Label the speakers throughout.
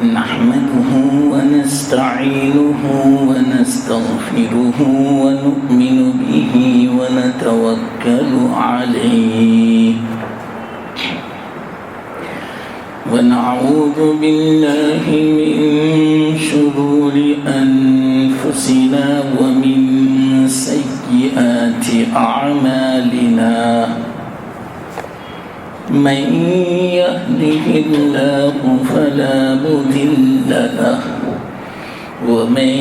Speaker 1: نحمده ونستعينه ونستغفره ونؤمن به ونتوكل عليه ونعوذ بالله من شرور أنفسنا ومن سيئات أعمالنا من يهده الله فلا مضل له ومن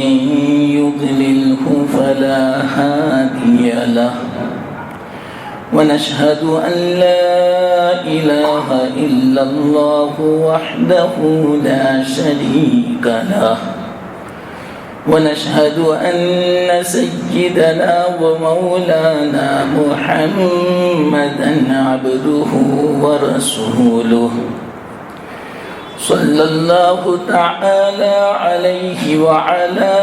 Speaker 1: يضلله فلا هادي له ونشهد أن لا إله إلا الله وحده لا شريك له ونشهد أن سيدنا ومولانا محمدا عبده ورسوله صلى الله تعالى عليه وعلى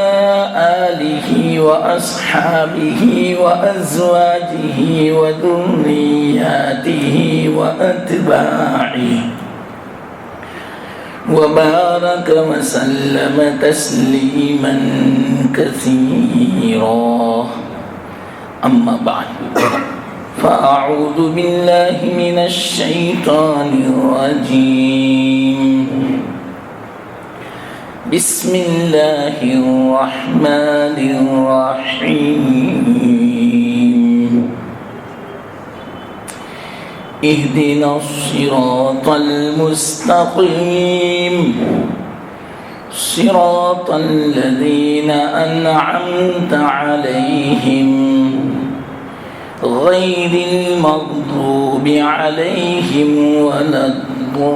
Speaker 1: آله وأصحابه وأزواجه وذرياته وأتباعه وبارك وسلم تسليما كثيرا أما بعد فأعوذ بالله من الشيطان الرجيم بسم الله الرحمن الرحيم اهدنا الصراط المستقيم صراط الذين أنعمت عليهم غير المغضوب عليهم ولا الضالين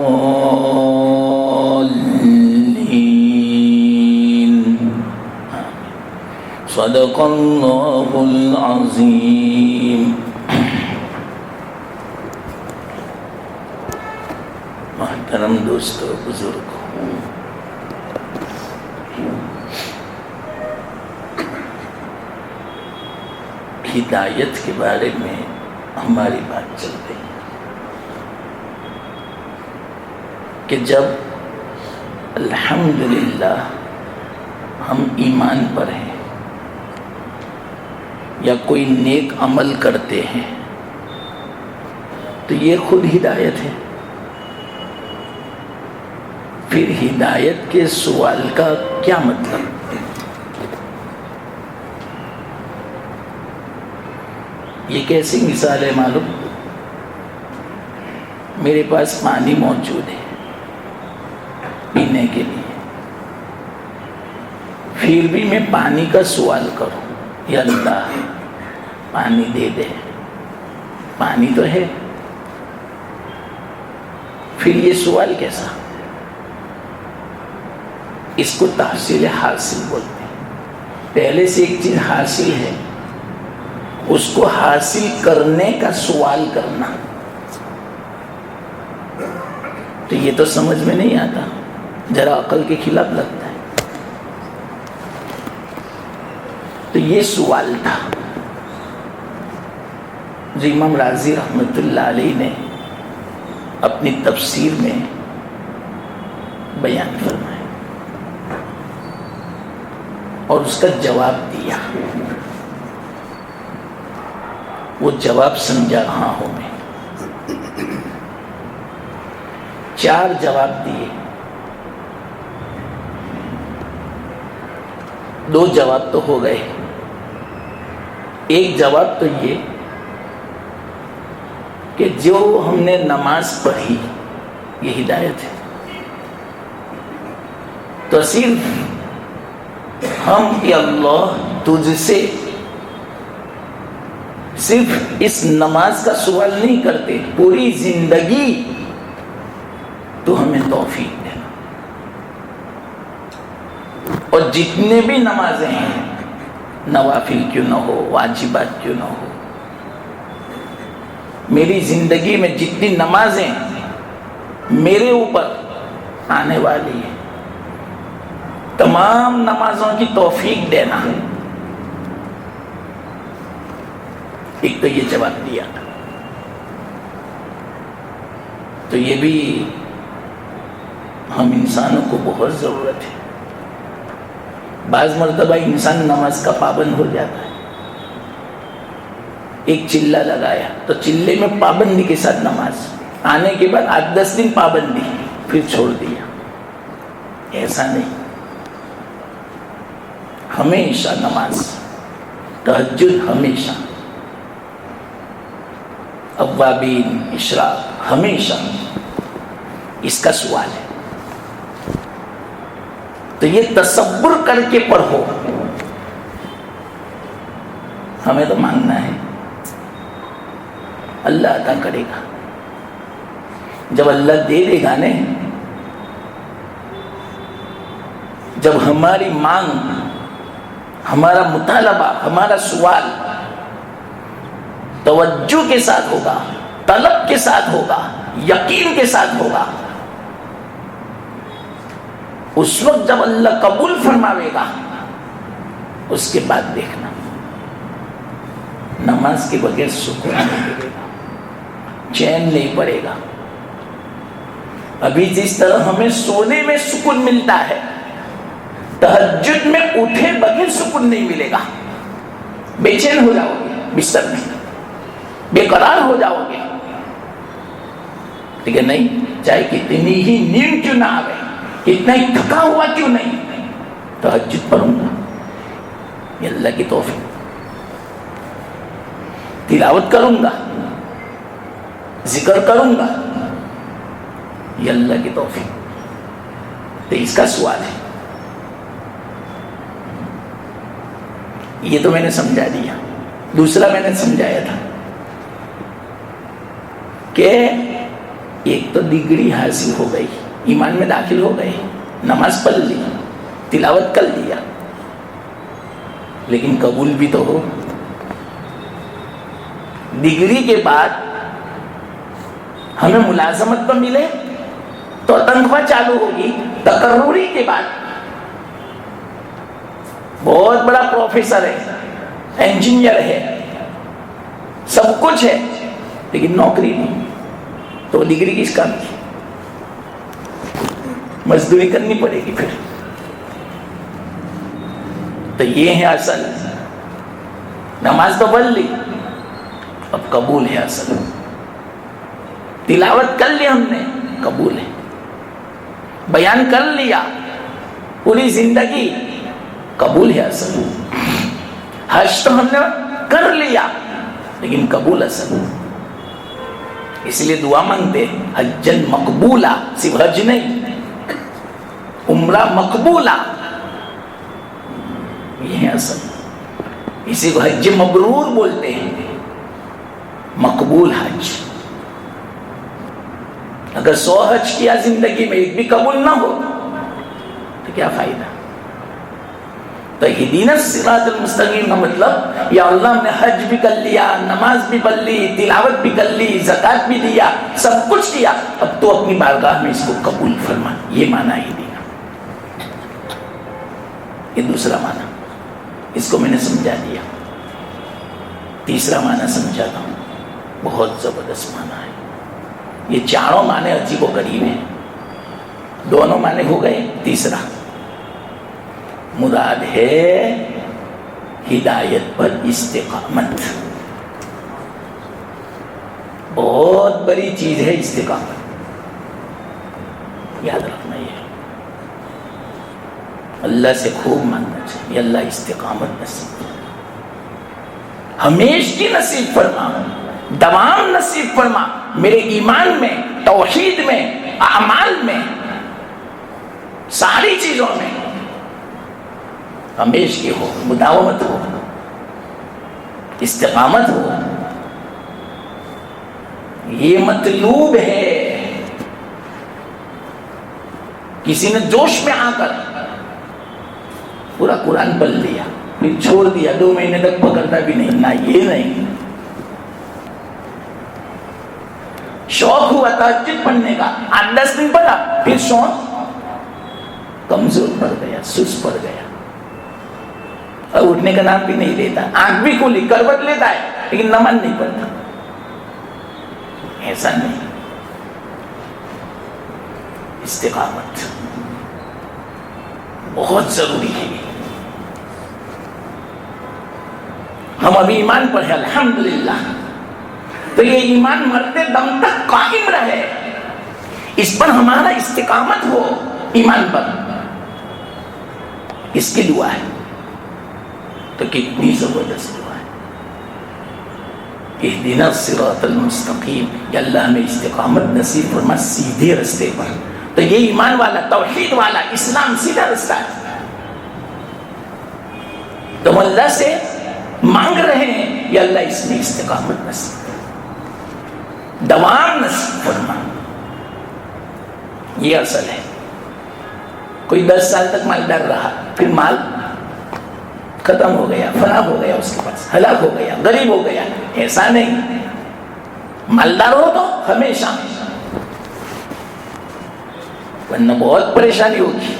Speaker 1: صدق الله العظيم. محترم دوستو، بزرگوں، ہدایت کے بارے میں ہماری بات چل رہی ہے کہ جب الحمدللہ ہم ایمان پر ہیں یا کوئی نیک عمل کرتے ہیں تو یہ خود ہدایت ہے. پھر ہدایت کے سوال کا کیا مطلب؟ یہ کیسی مثال ہے معلوم؟ میرے پاس پانی موجود ہے پینے کے لیے، پھر بھی میں پانی کا سوال کروں، یا اللہ پانی دے دے. پانی تو ہے، پھر یہ سوال کیسا؟ اس کو تحصیل حاصل بولتے ہیں. پہلے سے ایک چیز حاصل ہے، اس کو حاصل کرنے کا سوال کرنا. تو یہ تو سمجھ میں نہیں آتا، ذرا عقل کے خلاف لگتا ہے. تو یہ سوال تھا جو امام راضی رحمۃ اللہ علیہ نے اپنی تفسیر میں بیان فرمایا اور اس کا جواب دیا. وہ جواب سمجھا رہا ہوں میں. 4 جواب دیے. 2 جواب تو ہو گئے. ایک جواب تو یہ کہ جو ہم نے نماز پڑھی یہ ہدایت ہے. تو صرف ہم یا اللہ تجھ سے صرف اس نماز کا سوال نہیں کرتے، پوری زندگی تو ہمیں توفیق دینا. اور جتنے بھی نمازیں ہیں، نوافل کیوں نہ ہو، واجبات کیوں نہ ہو، میری زندگی میں جتنی نمازیں میرے اوپر آنے والی ہیں، تمام نمازوں کی توفیق دینا. ایک تو یہ جواب دیا تھا. تو یہ بھی ہم انسانوں کو بہت ضرورت ہے. بعض مرتبہ انسان نماز کا پابند ہو جاتا ہے. ایک چلہ لگایا تو چلے میں پابندی کے ساتھ نماز, آنے کے بعد 8-10 دن پابندی, پھر چھوڑ دیا. ایسا نہیں, ہمیشہ نماز, تہجد ہمیشہ, اوابین, اشراق ہمیشہ. اس کا سوال ہے. تو یہ تصور کر کے پڑھو. ہمیں تو مانگنا ہے, اللہ عطا کرے گا. جب اللہ دے دے گا نا, جب ہماری مانگ, ہمارا مطالبہ, ہمارا سوال توجہ کے ساتھ ہوگا, طلب کے ساتھ ہوگا, یقین کے ساتھ ہوگا, اس وقت جب اللہ قبول فرماوے گا, اس کے بعد دیکھنا نماز کے بغیر سکون نہیں ملے گا, چین نہیں پڑے گا. ابھی جس طرح ہمیں سونے میں سکون ملتا ہے, تہجد میں اٹھے بغیر سکون نہیں ملے گا. بے چین ہو جاؤ گے بستر میں, بے قرار ہو جاؤ گے. ٹھیک ہے, نہیں چاہے کتنی ہی نیند کیوں نہ آئے, کتنا ہی تھکا ہوا کیوں نہیں, تہجد پڑھوں گا. یہ اللہ کی توفیق. تلاوت کروں گا, ذکر کروں گا, یہ اللہ کی توفیق. تو اس کا سوال ہے. یہ تو میں نے سمجھا دیا. دوسرا میں نے سمجھایا تھا کہ ایک تو ڈگری حاصل ہو گئی, ایمان میں داخل ہو گئے, نماز پڑھ لی, تلاوت کر لیا, لیکن قبول بھی تو ہو. ڈگری کے بعد ہمیں ملازمت پر ملے تو تنخواہ چالو ہوگی. تقرری کے بعد بہت بڑا پروفیسر ہے, انجینئر ہے, سب کچھ ہے, لیکن نوکری نہیں, تو ڈگری کس کام کی؟ مزدوری کرنی پڑے گی پھر. تو یہ ہے اصل. نماز تو پڑھ لی, اب قبول ہے اصل. تلاوت کر لی ہم نے, قبول ہے. بیان کر لیا پوری زندگی, قبول ہے اصل. حج تو ہم نے کر لیا, لیکن قبول اصل. اس لیے دعا مانگتے حجن مقبولہ, صرف حج نہیں, عمرہ مقبولہ, یہ ہے اصل. اسی کو حج مبرور بولتے ہیں, مقبول حج. اگر 100 حج کیا زندگی میں, ایک بھی قبول نہ ہو تو کیا فائدہ؟ تو اہدینا الصراط المستقیم کا مطلب, یا اللہ ہم نے حج بھی کر لیا, نماز بھی پڑھ لی, تلاوت بھی کر لی, زکوٰۃ بھی دیا, سب کچھ کیا, اب تو اپنی بارگاہ میں اس کو قبول فرما. یہ معنی ہی دینا. یہ دوسرا معنی, اس کو میں نے سمجھا دیا. تیسرا معنی سمجھاتا ہوں, بہت زبردست معنی ہے. یہ چاروں معنی عجیب و غریب ہیں. دونوں معنی ہو گئے. تیسرا مراد ہے ہدایت پر استقامت. بہت بڑی چیز ہے استقامت, یاد رکھنا. یہ اللہ سے خوب مانگنا چاہیے, اللہ استقامت نصیب, ہمیشہ نصیب فرما, دوام نصیب فرما. میرے ایمان میں, توحید میں, اعمال میں, ساری چیزوں میں ہمیشہ کی ہو, مداومت ہو, استقامت ہو. یہ مطلوب ہے. کسی نے جوش میں آ کر پورا قرآن پڑھ لیا, پھر چھوڑ دیا, 2 مہینے تک پکڑتا بھی نہیں, نہ یہ نہیں. شوق ہوا تہجد پڑھنے کا, 8-10 دن پڑھا, پھر شوق کمزور پڑ گیا, سست پڑ گیا, اور اٹھنے کا نام بھی نہیں لیتا. آنکھ بھی کھلی, کروٹ لیتا ہے, لیکن نماز نہیں پڑھتا. ایسا نہیں. استقامت بہت ضروری ہے. ہم ابھی ایمان پر ہیں الحمدللہ، تو یہ ایمان مرتے دم تک قائم رہے، اس پر ہمارا استقامت ہو ایمان پر، اس کی دعا ہے. تو کتنی زبردست دعا ہے، اہدنا الصراط المستقیم، یا اللہ ہمیں استقامت نصیب فرما سیدھے رستے پر. تو یہ ایمان والا، توحید والا، اسلام سیدھا رستہ ہے. تو اللہ سے مانگ رہے ہیں یا اللہ اس میں استقامت نصیب، دوام نصیب فرما. یہ اصل ہے. کوئی 10 سال تک مالدار رہا، پھر مال ختم ہو گیا، فنا ہو گیا، اس کے پاس ہلاک ہو گیا، غریب ہو گیا. ایسا نہیں، مالدار ہو تو ہمیشہ، ورنہ بہت پریشانی ہوگی.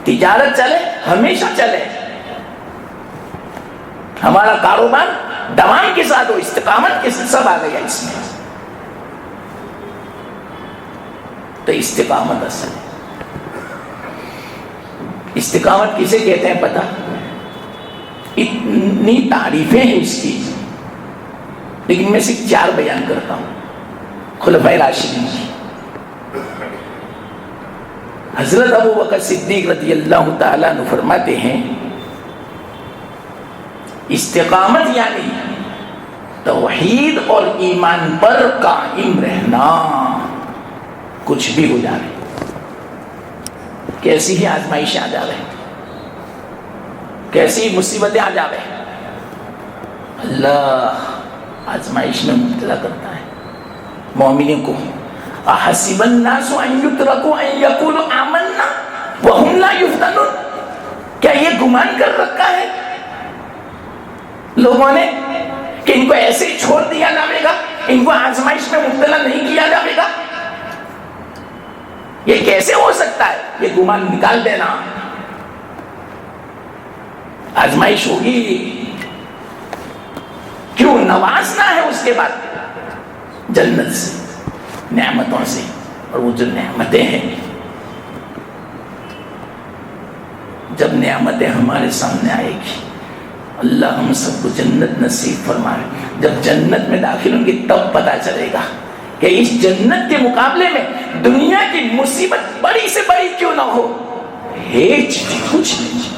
Speaker 1: تجارت چلے، ہمیشہ چلے، ہمارا کاروبار دوام کے ساتھ ہو، استقامت کے ساتھ، سب آ گیا اس میں. تو استقامت اصل ہے. استقامت کسے کہتے ہیں پتہ؟ اتنی تعریفیں ہیں اس کی، لیکن میں صرف 4 بیان کرتا ہوں. خلفائے راشدین کی، حضرت ابو بکر صدیق رضی اللہ تعالیٰ عنہ فرماتے ہیں استقامت یعنی توحید اور ایمان پر قائم رہنا، کچھ بھی ہو جائے، کیسی ہی آزمائشیں آ جاوے، کیسی مصیبتیں آ جاوے، اللہ آزمائش میں مبتلا کرتا ہے مومنین کو. احسب الناس ان یترکوا ان یقولوا آمنا وهم لا یفتنون، کیا یہ گمان کر رکھا ہے لوگوں نے کہ ان کو ایسے ہی چھوڑ دیا جائے گا، ان کو آزمائش میں مبتلا نہیں کیا جائے گا؟ یہ کیسے ہو سکتا ہے؟ یہ گمان نکال دینا. آزمائش ہوگی، کیوں نوازنا ہے اس کے بعد جنت سے، نعمتوں سے. اور وہ جو نعمتیں ہیں، جب نعمتیں ہمارے سامنے آئے گی، اللہ ہم سب کو جنت نصیب فرمائے. جب جنت میں داخل ہوں گے تب پتہ چلے گا کہ اس جنت کے مقابلے میں دنیا کی مصیبت بڑی سے بڑی کیوں نہ ہو، کچھ نہیں.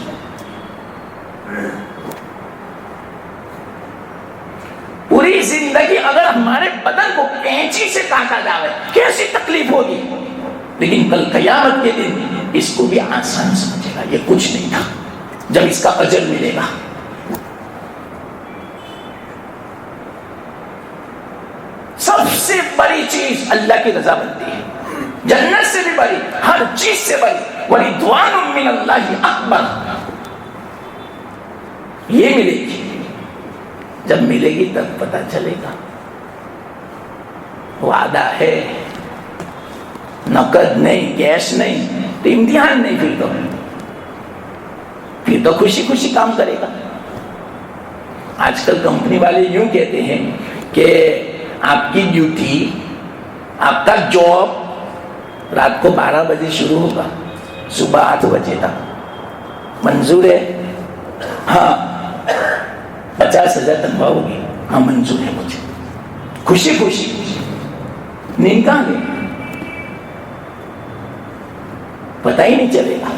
Speaker 1: پوری زندگی اگر ہمارے بدن کو کینچی سے کاٹا جائے کیسی تکلیف ہوگی، لیکن کل قیامت کے دن اس کو بھی آسان سمجھے گا، یہ کچھ نہیں تھا جب اس کا اجر ملے گا. سب سے بڑی چیز اللہ کی رضا بنتی ہے، جنت سے بھی بڑی، ہر چیز سے بڑی. وَرِضْوَانٌ مِّنَ اللَّهِ أَكْبَرُ، یہ ملے گی. جب ملے گی تب پتہ چلے گا. وعدہ ہے، نقد نہیں، کیش نہیں، تو امتحان نہیں. پھر تو خوشی خوشی کام کرے گا. آج کل کمپنی والے یوں کہتے ہیں کہ آپ کی ڈیوٹی، آپ کا جاب رات کو 12 بجے شروع ہوگا، صبح 8 بجے تک. منظور ہے؟ ہاں. 50,000 تنخواہ ہوگی؟ ہاں منظور ہے مجھے. خوشی خوشی نیند کہاں گئی؟ پتہ ہی نہیں چلے گا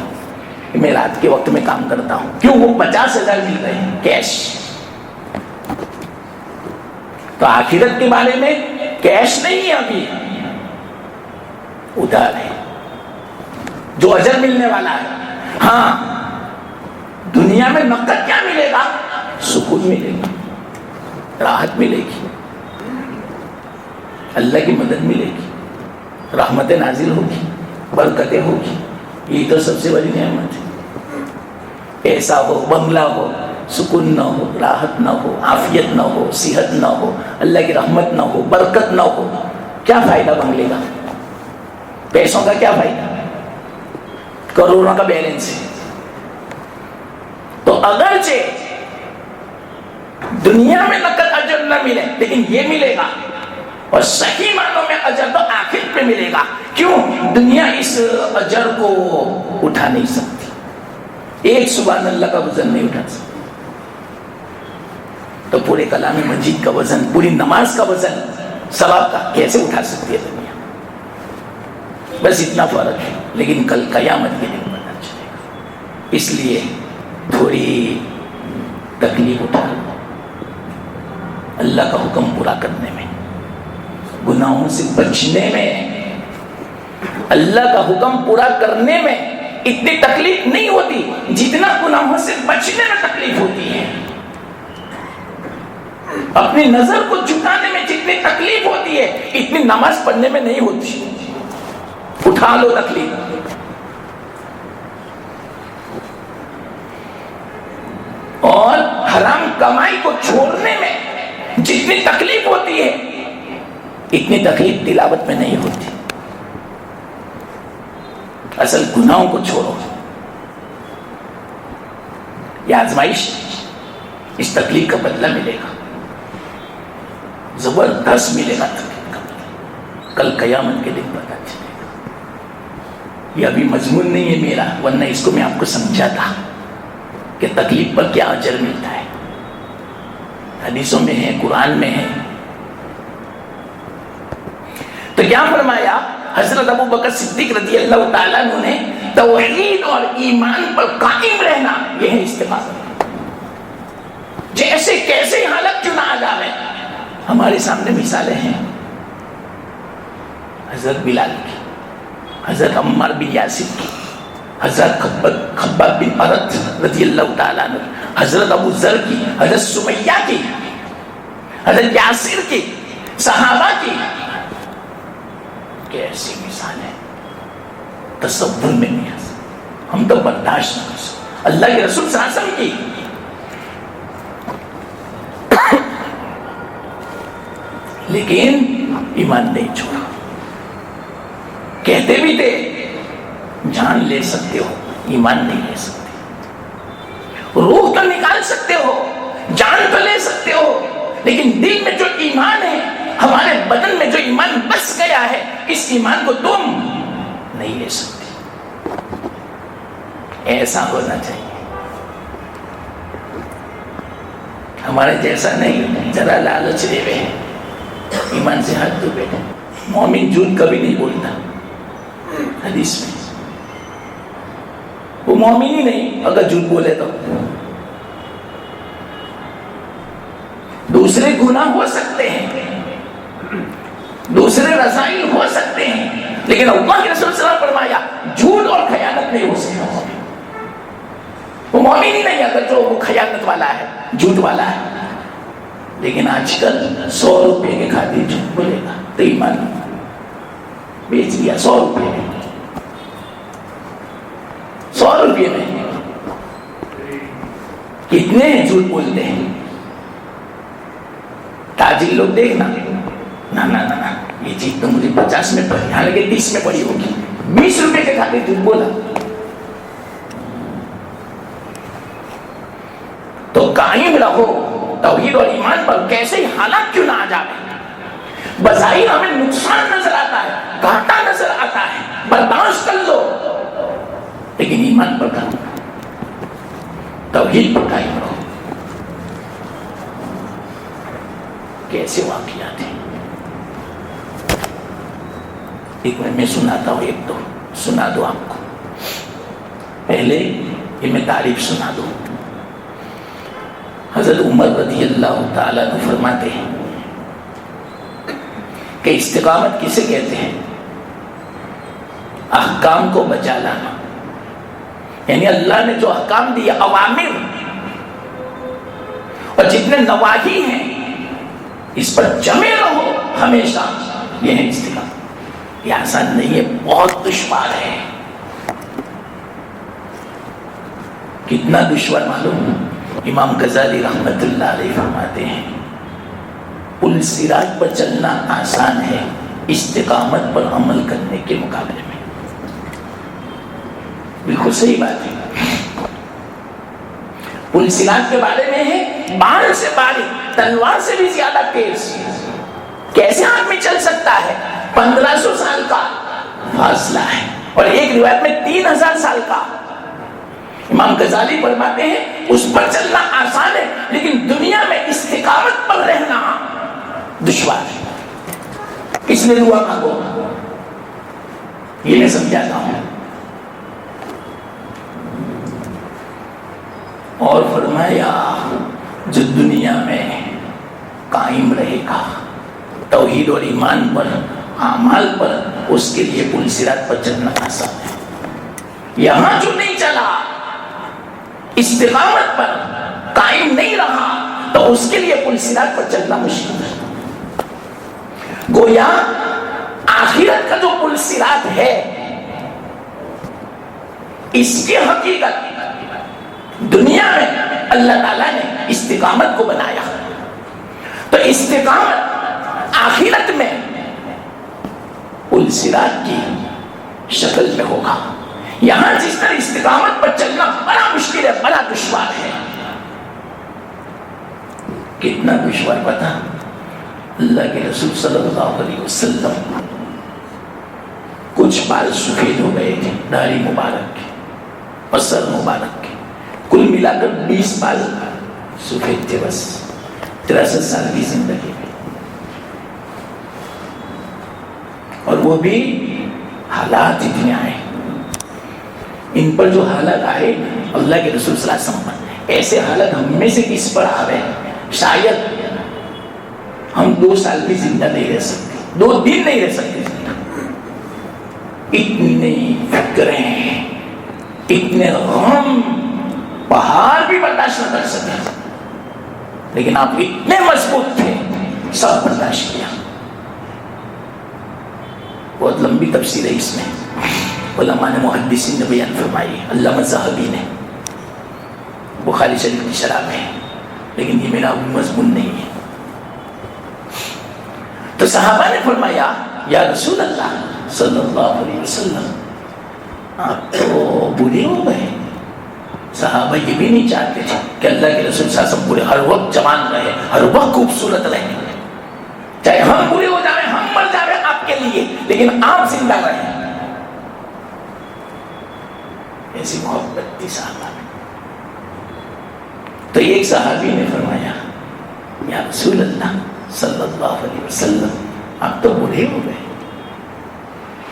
Speaker 1: کہ میں رات کے وقت میں کام کرتا ہوں. کیوں؟ وہ 50,000 مل رہے ہیں کیش. تو آخرت کے بارے میں کیش نہیں ہے، ابھی ادھار ہے جو اجر ملنے والا ہے. ہاں دنیا میں نقد کیا ملے گا؟ سکون ملے گا، راحت ملے گی، اللہ کی مدد ملے گی، رحمتیں نازل ہوگی، برکتیں ہوگی. یہ تو سب سے بڑی نعمت ہے. پیسہ ہو، بنگلہ ہو، سکون نہ ہو، راحت نہ ہو، عافیت نہ ہو، صحت نہ ہو، اللہ کی رحمت نہ ہو، برکت نہ ہو، کیا فائدہ بنگلے کا؟ پیسوں کا کیا فائدہ؟ کروڑوں کا بیلنس ہے. تو اگرچہ دنیا میں نقد اجر نہ ملے لیکن یہ ملے گا، اور صحیح معنوں میں اجر تو آخر آخر پہ ملے گا. کیوں؟ دنیا اس اجر کو اٹھا نہیں سکتی. ایک سبحان اللہ کا وزن نہیں اٹھا سکتی. تو پورے کلام مجید کا وزن، پوری نماز کا وزن ثواب کا کیسے اٹھا سکتی ہے دنیا؟ بس اتنا فرق ہے. لیکن کل قیامت کے دن پتہ چلے گا. اس لیے تھوڑی تکلیف اٹھا لو اللہ کا حکم پورا کرنے میں، گناہوں سے بچنے میں. اللہ کا حکم پورا کرنے میں اتنی تکلیف نہیں ہوتی جتنا گناہوں سے بچنے میں تکلیف ہوتی ہے. اپنی نظر کو جھکانے میں جتنی تکلیف ہوتی ہے اتنی نماز پڑھنے میں نہیں ہوتی. اٹھا لو تکلیف. اور حرام کمائی کو چھوڑنے میں جتنی تکلیف ہوتی ہے اتنی تکلیف تلاوت میں نہیں ہوتی. اصل گناہوں کو چھوڑو. یہ آزمائش، اس تکلیف کا بدلہ ملے گا، زبردست ملے گا تکلیف کا بدلہ. کل قیامت کے دن پتہ چلے گا. یہ ابھی مضمون نہیں ہے میرا، ورنہ اس کو میں آپ کو سمجھاتا کہ تکلیف پر کیا اجر ملتا ہے. حدیثوں میں ہے، قرآن میں ہے. تو کیا فرمایا حضرت ابو بکر صدیق رضی اللہ تعالیٰ عنہ نے؟ توحید اور ایمان پر قائم رہنا یہ ہے استقامت. جیسے کیسے حالت کیوں نہ آ جائے. ہمارے سامنے مثالیں ہیں حضرت بلال کی، حضرت عمار بن یاسر کی، حضرت خباب بن ارت رضی اللہ تعالیٰ عنہ، حضرت ابو ذر کی، حضرت سمیہ کی، حضرت یاسر کی، صحابہ کی. کیسی مثال ہے، تصور میں نہیں آ سکتا. ہم تو برداشت نہ کر سکتے. اللہ کے رسول صلی اللہ علیہ وسلم کی لیکن ایمان نہیں چھوڑا. کہتے بھی تھے جان لے سکتے ہو، ایمان نہیں لے سکتے. روح تو نکال سکتے ہو، جان تو لے سکتے ہو، لیکن دل میں جو ایمان ہے، ہمارے بدن میں جو ایمان بس گیا ہے، اس ایمان کو تم نہیں لے سکتے. ایسا ہونا چاہیے. ہمارے جیسا نہیں ذرا لالچ دے ہوئے ایمان سے ہاتھ دھو بیٹھے. مومن جھوٹ کبھی نہیں بولتا حدیث میں. وہ مومن ہی نہیں اگر جھوٹ بولے تو. دوسرے گناہ ہو سکتے ہیں، دوسرے رسائل ہو سکتے ہیں، لیکن اللہ کے رسول صلی اللہ علیہ وسلم فرمایا جھوٹ اور خیانت نہیں ہو سکتا. وہ مومن ہی نہیں اگر جو وہ خیانت والا ہے، جھوٹ والا ہے. لیکن آج کل 100 روپے کے خاطر جھوٹ بولے گا تو ایمان بیچ دیا. 100 روپے میں، 100 روپے میں کتنے جھوٹ بولتے ہیں. تاجر لوگ دیکھنا، نہ یہ چیز تو مجھے 50 میں پڑی، حالانکہ 30 میں پڑی ہوگی. 20 روپے کے خاطر جھوٹ بولا. تو قائم رہو توحید اور ایمان پر، کیسے حالات کیوں نہ آ جائے. بظاہر ہمیں نقصان نظر آتا ہے، گھاٹا نظر آتا ہے، برداشت کر لو، لیکن ایمان پر قائم رہو، توحید پر قائم رہو. کیسے واقعات ہیں. ایک میں سناتا ہوں، ایک تو سنا دو آپ کو. پہلے یہ میں تعریف سنا دوں. حضرت عمر رضی اللہ تعالیٰ عنہ فرماتے ہیں کہ استقامت کسے کہتے ہیں؟ احکام کو بچا لانا. یعنی اللہ نے جو احکام دیا، اوامر اور جتنے نواہی ہیں، اس پر جمے رہو ہمیشہ. یہ ہے استقامت. یہ آسان نہیں ہے، بہت دشوار ہے. کتنا دشوار معلوم؟ امام غزالی رحمت اللہ علیہ فرماتے ہیں پل صراط پر چلنا آسان ہے استقامت پر عمل کرنے کے مقابلے میں. بالکل صحیح بات ہے. پل صراط کے بارے میں ہے بال سے باریک، تلوار سے بھی زیادہ تیز. کیسے آدمی چل سکتا چلتا ہے 1500 سال کا فاصلہ ہے، اور ایک روایت میں 3000 سال کا۔ امام غزالی فرماتے ہیں اس پر چلنا آسان ہے، لیکن دنیا میں استقامت پر رہنا دشوار ہے۔ اس لیے دعا مانگو، یہ میں سمجھاتا ہوں۔ اور فرمایا جو دنیا میں قائم رہے گا توحید اور ایمان پر، اعمال پر، اس کے لیے پل صراط پر چلنا آسان ہے۔ یہاں جو نہیں چلا، استقامت پر قائم نہیں رہا، تو اس کے لیے پل صراط پر چلنا مشکل ہے۔ گویا آخرت کا جو پل صراط ہے، اس کی حقیقت دنیا میں اللہ تعالیٰ نے استقامت کو بنایا، تو استقامت آخرت میں پل صراط کی شکل میں ہوگا۔ یہاں جس طرح استقامت پر چلنا بڑا مشکل ہے، بڑا دشوار ہے۔ کتنا دشوار پتہ؟ اللہ کے رسول صلی اللہ علیہ وسلم کچھ بال سفید ہو گئے تھے، داڑھی مبارک کے اور سر مبارک کے، کل ملا کر 20 بال سفید تھے، بس 63 سال کی زندگی میں، اور وہ بھی حالات اتنے آئے۔ ان پر جو حالت آئے، اللہ کے رسول صلی اللہ علیہ وسلم پر ایسے حالت ہم میں سے کس پر آوے؟ شاید ہم 2 سال بھی زندہ نہیں رہ سکتے، 2 دن نہیں رہ سکتے زندہ۔ اتنے فکریں، اتنے غم، پہاڑ بھی برداشت نہ کر سکے، لیکن آپ اتنے مضبوط تھے، سب برداشت کیا۔ بہت لمبی تفسیر ہے اس میں، علماء نے، محدثین نے بیان فرمائی، علامہ ذہبی نے، بخاری شریف کی شرح میں، لیکن یہ میرا مضمون نہیں ہے۔ تو صحابہ نے فرمایا یا رسول اللہ صلی اللہ علیہ وسلم، آپ تو بوڑھے ہو گئے۔ صحابہ یہ بھی نہیں چاہتے تھے کہ اللہ کے رسول صلی اللہ علیہ وسلم بوڑھے، ہر وقت جوان رہے، ہر وقت خوبصورت رہے، چاہے ہم بوڑھے ہو جائیں، ہم مر جائیں آپ کے لیے، لیکن آپ زندہ رہیں۔ ایسی محبت تھی صحابہ میں۔ تو ایک صحابی نے فرمایا یا رسول اللہ صلی اللہ علیہ وسلم، آپ تو بوڑھے ہو گئے۔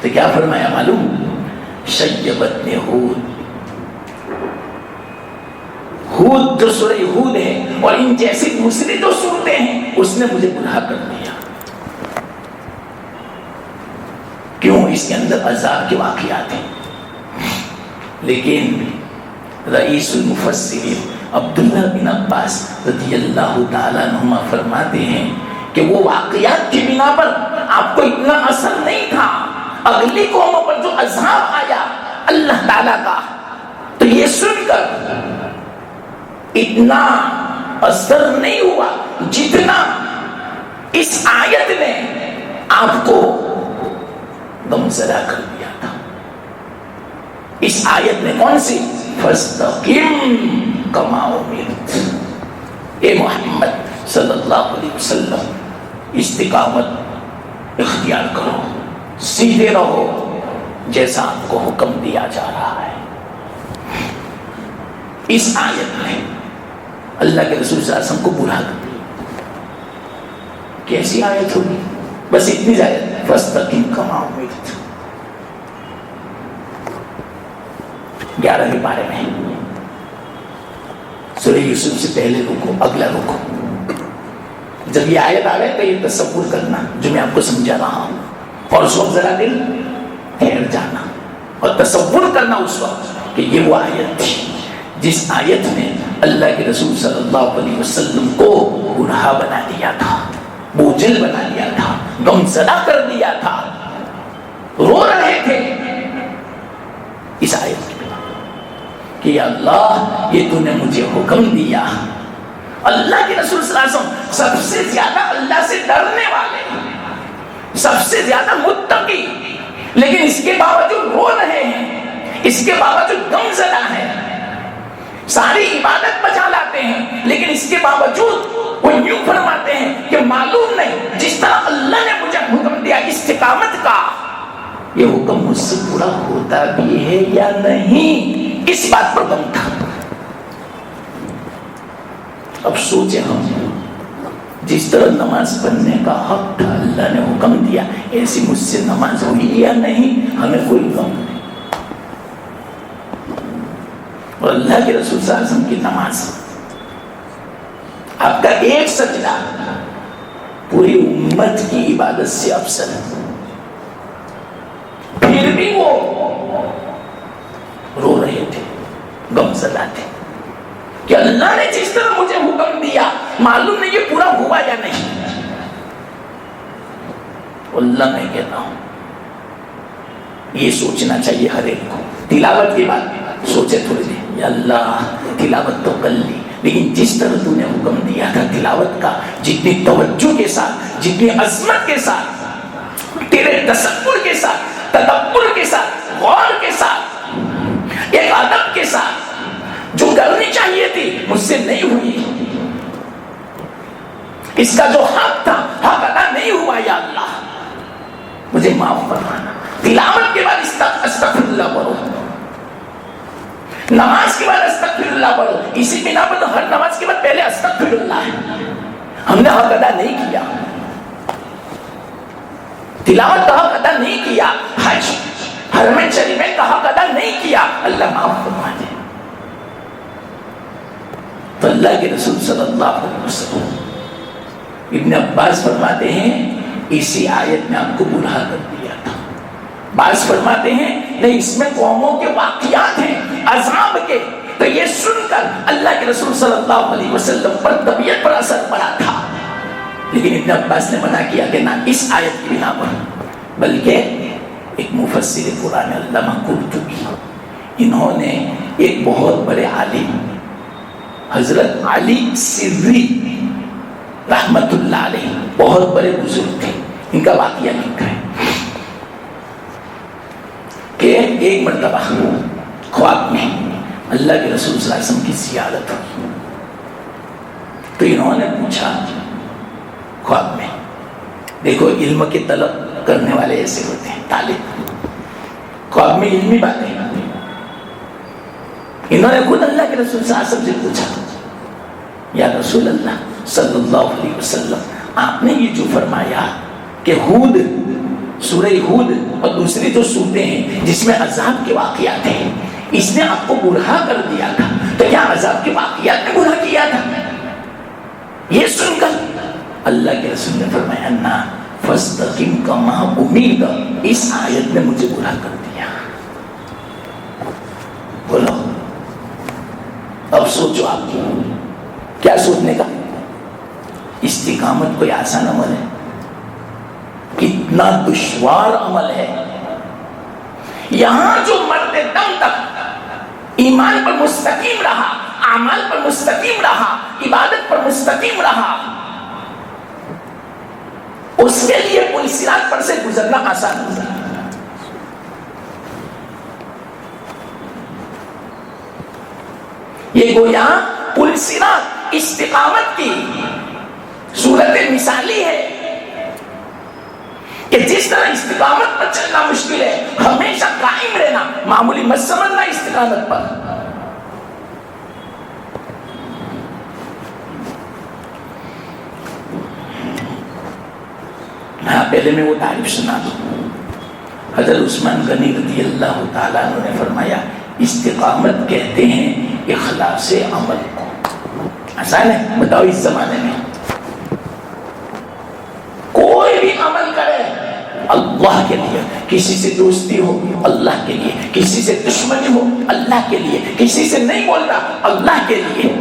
Speaker 1: تو کیا فرمایا معلوم؟ شیبت نے ہود جو سورہ ہود ہے اور ان جیسی دوسری جو صورتیں ہیں، اس نے مجھے بڑھا کر دیا۔ کیوں؟ اس کے اندر عذاب کے واقعات ہیں، لیکن رئیس المفسرین عبداللہ بن عباس رضی اللہ تعالیٰ عنہما فرماتے ہیں کہ وہ واقعات کی بنا پر آپ کو اتنا اثر نہیں تھا، اگلی قوموں پر جو عذاب آیا اللہ تعالیٰ کا، تو یہ سن کر اتنا اثر نہیں ہوا جتنا اس آیت نے آپ کو غمزدہ کر دیا تھا۔ اس آیت میں کون سی؟ فَاسْتَقِمْ كَمَا أُمِرْتَ، اے محمد صلی اللہ علیہ وسلم استقامت اختیار کرو، سیدھے رہو جیسا آپ کو حکم دیا جا رہا ہے۔ اس آیت میں اللہ کے رسول صلی اللہ علیہ وسلم کو برا کر دیا۔ کیسی آیت ہوگی؟ بس اتنی آیت، فَاسْتَقِمْ كَمَا أُمِرْتَ، 11ویں پارے میں سورہ یوسف سے پہلے رکو، اگلا رکو۔ جب یہ آیت آ گئے تو یہ تصور کرنا جو میں آپ کو سمجھا رہا ہوں، اور اس وقت ذرا دل ٹھہر جانا اور تصور کرنا اس وقت کہ یہ وہ آیت تھی جس آیت نے اللہ کے رسول صلی اللہ علیہ وسلم کو بوڑھا بنا دیا تھا، بوجھل بنا دیا تھا، غمزدہ کر دیا تھا، رو رہے تھے اس آیت کی بنا کہ یا اللہ یہ تو نے مجھے حکم دیا۔ اللہ کے رسول صلی اللہ علیہ وسلم سب سے زیادہ اللہ سے ڈرنے والے، سب سے زیادہ متقی، لیکن اس کے باوجود رو رہے ہیں، اس کے باوجود غمزدہ ہیں، ساری عبادت بجا لاتے ہیں، لیکن اس کے باوجود وہ یوں فرماتے ہیں کہ معلوم نہیں جس طرح اللہ نے مجھے حکم دیا استقامت کا، یہ حکم مجھ سے پورا ہوتا بھی ہے یا نہیں، اس بات پر غم تھا۔ اب سوچیں ہم، جس طرح نماز پڑھنے کا حق تھا اللہ نے حکم دیا، ایسی مجھ سے نماز ہوئی یا نہیں، ہمیں کوئی غم نہیں۔ اور اللہ کے رسول صلی اللہ علیہ وسلم کی نماز، آپ کا ایک سجدہ پوری امت کی عبادت سے افضل ہے، پھر بھی وہ رو رہے تھے، غم زدہ تھے کہ اللہ نے جس طرح مجھے حکم دیا معلوم نہیں یہ پورا ہوا یا نہیں۔ اللہ میں کہتا ہوں یہ سوچنا چاہیے ہر ایک کو، تلاوت کے بعد سوچے تھوڑی دیر، یا اللہ تلاوت تو کر لی، لیکن جس طرح تو نے حکم دیا تھا تلاوت کا، جتنی توجہ کے ساتھ، جتنی عظمت کے ساتھ، تیرے تصور کے ساتھ، تدبر کے ساتھ، غور کے ساتھ، ایک ادب کے ساتھ جو کرنی چاہیے تھی مجھ سے نہیں ہوئی، اس کا جو حق تھا حق ادا نہیں ہوا، یا اللہ مجھے معاف فرمانا۔ تلاوت کے بعد استغفر اللہ پڑھو، نماز کے بعد استغفر اللہ پڑھو، اسی بنا پر تو ہر نماز کے بعد پہلے استغفر اللہ ہے۔ ہم نے حق ادا نہیں کیا، تلاوت کا حق ادا نہیں کیا، حج حرم شریفین کا حق ادا نہیں کیا، اللہ معاف فرما دے۔ تو اللہ کے رسول صلی اللہ علیہ وسلم، ابن عباس فرماتے ہیں اسی آیت میں آپ کو گمراہ کر دیا تھا۔ بعض فرماتے ہیں نہیں اس میں قوموں کے واقعات ہیں عذاب کے، تو یہ سن کر اللہ کے رسول صلی اللہ علیہ وسلم پر طبیعت پر اثر پڑا تھا، لیکن ابن عباس نے منع کیا کہ نہ اس آیت کی بنا پر، بلکہ ایک مفسر قرآن علامہ قرطبی، انہوں نے ایک بہت بڑے عالم حضرت علی سری رحمت اللہ علیہ، بہت بڑے بزرگ تھے، ان کا واقعہ لکھا ہے کہ ایک مرتبہ خواب میں اللہ کے رسول صلی اللہ علیہ وسلم کی زیارت ہوئی، تو انہوں نے پوچھا خواب میں، دیکھو علم کے طلب کرنے والے ایسے ہوتے ہیں طالب، خواب میں علمی باتیں، انہوں نے خود اللہ کے رسول صلی اللہ علیہ وسلم سے پوچھا یا رسول اللہ صلی اللہ علیہ وسلم آپ نے یہ جو فرمایا کہ ہود، سورہ ہود اور دوسری جو سورتیں ہیں جس میں عذاب کے واقعات ہیں، اس نے آپ کو گمراہ کر دیا تھا، تو کیا عذاب کے واقعات نے گمراہ کیا تھا؟ یہ سن کر اللہ کے رسول نے فرمایا نہ، فاستقم کما امرت، اس آیت نے مجھے گمراہ کر دیا۔ بولو اب سوچو آپ کیا سوچنے کا؟ استقامت کوئی آسان عمل ہے؟ کتنا دشوار عمل ہے۔ یہاں جو مرتے دم تک ایمان پر مستقیم رہا، اعمال پر مستقیم رہا، عبادت پر مستقیم رہا، اس کے لیے پل صراط پر سے گزرنا آسان ہوتا ہے۔ یہ گویا پل صراط استقامت کی صورت مثالی ہے کہ جس طرح استقامت پر چلنا مشکل ہے، ہمیشہ قائم رہنا معمولی مت سمجھنا استقامت پر۔ ہاں پہلے میں وہ تعریف سنا دوں۔ حضرت عثمان غنی رضی اللہ تعالیٰ عنہ نے فرمایا استقامت کہتے ہیں اخلاص عمل کو۔ آسان ہے؟ بتاؤ اس زمانے میں کوئی بھی عمل کرے اللہ کے لیے، کسی سے دوستی ہو اللہ کے لیے، کسی سے دشمنی ہو اللہ کے لیے، کسی سے نہیں بولتا اللہ کے لیے،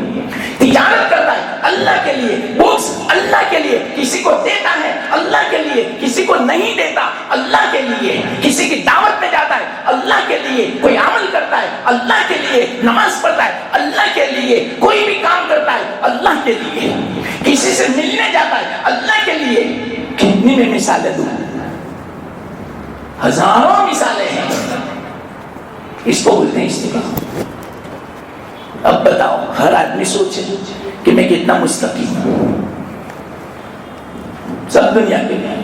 Speaker 1: تجارت کرتا ہے اللہ کے لیے، بکس اللہ کے لیے، کسی کو دیتا ہے اللہ کے لیے، کسی کو نہیں دیتا اللہ کے لیے، کسی کی دعوت میں جاتا ہے اللہ کے لیے، کوئی عمل کرتا ہے اللہ کے لیے، نماز پڑھتا ہے اللہ کے لیے، کوئی بھی کام کرتا ہے اللہ کے لیے، کسی سے ملنے جاتا ہے اللہ کے لیے۔ کتنی میں مثالیں دوں، ہزاروں مثالیں ہیں، اس کو بولتے ہیں استقامت۔ اب بتاؤ ہر آدمی سوچے کہ میں کتنا مستقیم ہوں، سب دنیا کے لیے.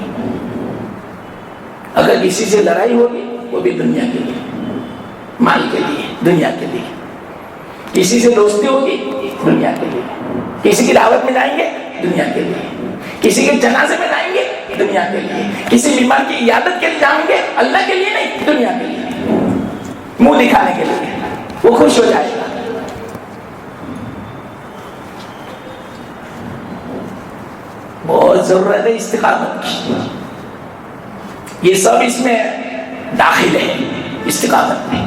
Speaker 1: اگر کسی سے لڑائی ہوگی وہ بھی دنیا کے لیے, مال کے لیے, دنیا کے لیے. کسی سے دوستی ہوگی دنیا کے لیے. کسی کی دعوت میں جائیں گے دنیا کے لیے. کسی کے جنازے میں جائیں گے دنیا کے لیے. کسی بیمار کی عیادت کے لیے جائیں گے, اللہ کے لیے نہیں, دنیا کے لیے, منہ دکھانے کے لیے. وہ خوش ہو جائے گا. بہت ضرورت ہے استقامت کی. یہ سب اس میں داخل ہے استقامت میں.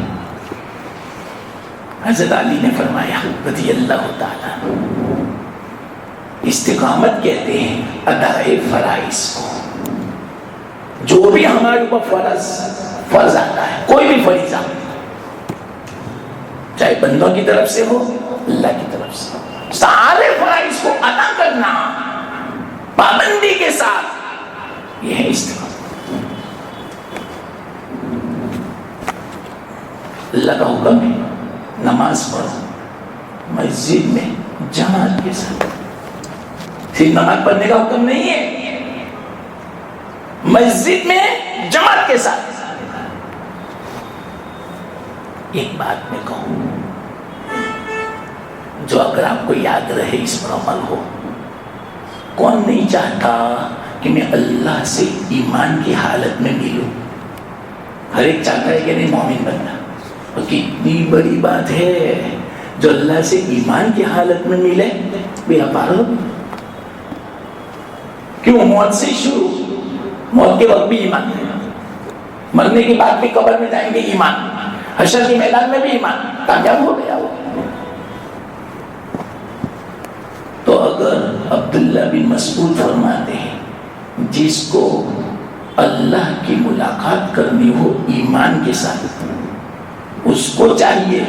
Speaker 1: حضرت علی نے فرمایا رضی اللہ تعالی, استقامت کہتے ہیں ادائے فرائض کو. جو بھی ہمارے اوپر فرض آتا ہے, کوئی بھی فریضہ, چاہے بندوں کی طرف سے ہو اللہ کی طرف سے, سارے فرائض کو ادا کرنا پابندی کے ساتھ, یہ ہے استقامت. اللہ کا حکم ہے نماز پڑھو مسجد میں جماعت کے ساتھ. صرف نماز پڑھنے کا حکم نہیں ہے, مسجد میں جماعت کے ساتھ. ایک بات میں کہوں جو اگر آپ کو یاد رہے, اس پر عمل ہو. کون نہیں چاہتا کہ میں اللہ سے ایمان کی حالت میں ملوں؟ ہر ایک چاہتا ہے کہ نہیں مومن بننا. اور کتنی بڑی بات ہے جو اللہ سے ایمان کی حالت میں ملے. میرا پارو کیوں موت سے شروع, موت کے وقت بھی ایمان ہے, مرنے کے بعد بھی قبر میں جائیں گے ایمان, حشر کے میدان میں بھی ایمان, کامیاب ہو گیا وہ. تو اگر عبداللہ بن مسعود فرماتے ہیں جس کو اللہ کی ملاقات کرنی ہو ایمان کے ساتھ, اس کو چاہیے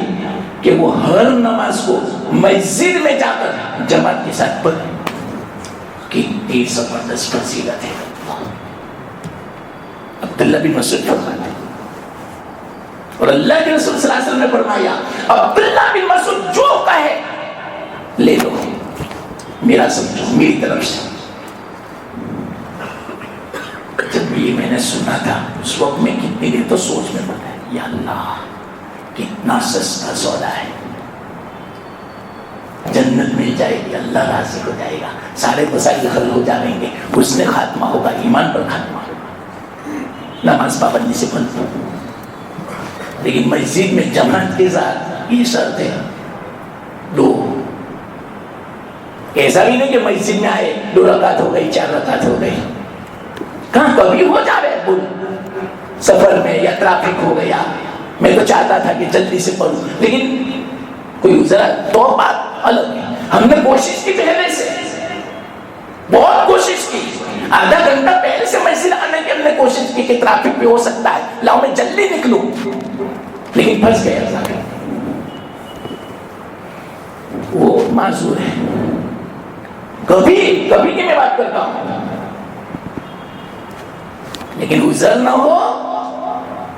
Speaker 1: کہ وہ ہر نماز کو مسجد میں جا کر جماعت کے ساتھ پڑھے. کتنی زبردست فضیلت ہے. عبداللہ بن مسعود فرماتے ہیں, اور اللہ کے رسول صلی اللہ علیہ وسلم نے فرمایا عبداللہ بن مسعود جو کہے لے لو, میرا سمجھو, میری طرف سے. جب یہ میں نے سنا تھا اس وقت میں کتنی دیر تو سوچ میں پڑا, یا اللہ کتنا سستا سودا ہے. جنت مل جائے گی, اللہ راضی ہو جائے گا, سارے مسائل حل ہو جائیں گے, اس نے خاتمہ ہوگا, ایمان پر خاتمہ ہوگا, نماز پابندی سے بند. لیکن مسجد میں جماعت کے ساتھ یہ شرط ہے دو. ایسا بھی نہیں کہ مسجد میں آئے 2 رکعت ہو گئی 4 رکعت ہو گئی, کہاں کبھی ہو جائے بول سفر میں یا ٹریفک ہو گیا, میں تو چاہتا تھا کہ جلدی سے پڑھوں, لیکن کوئی ذرا تو بات الگ ہے. ہم نے کوشش کی پہلے سے, بہت کوشش کی, آدھا گھنٹہ پہلے سے مسجد آنے کی ہم نے کوشش کی کہ ٹریفک بھی ہو سکتا ہے, لاؤ میں جلدی نکلوں, لیکن پھنس گیا. وہ معذور ہے. کبھی کبھی کی میں بات کرتا ہوں, لیکن عذر نہ ہو,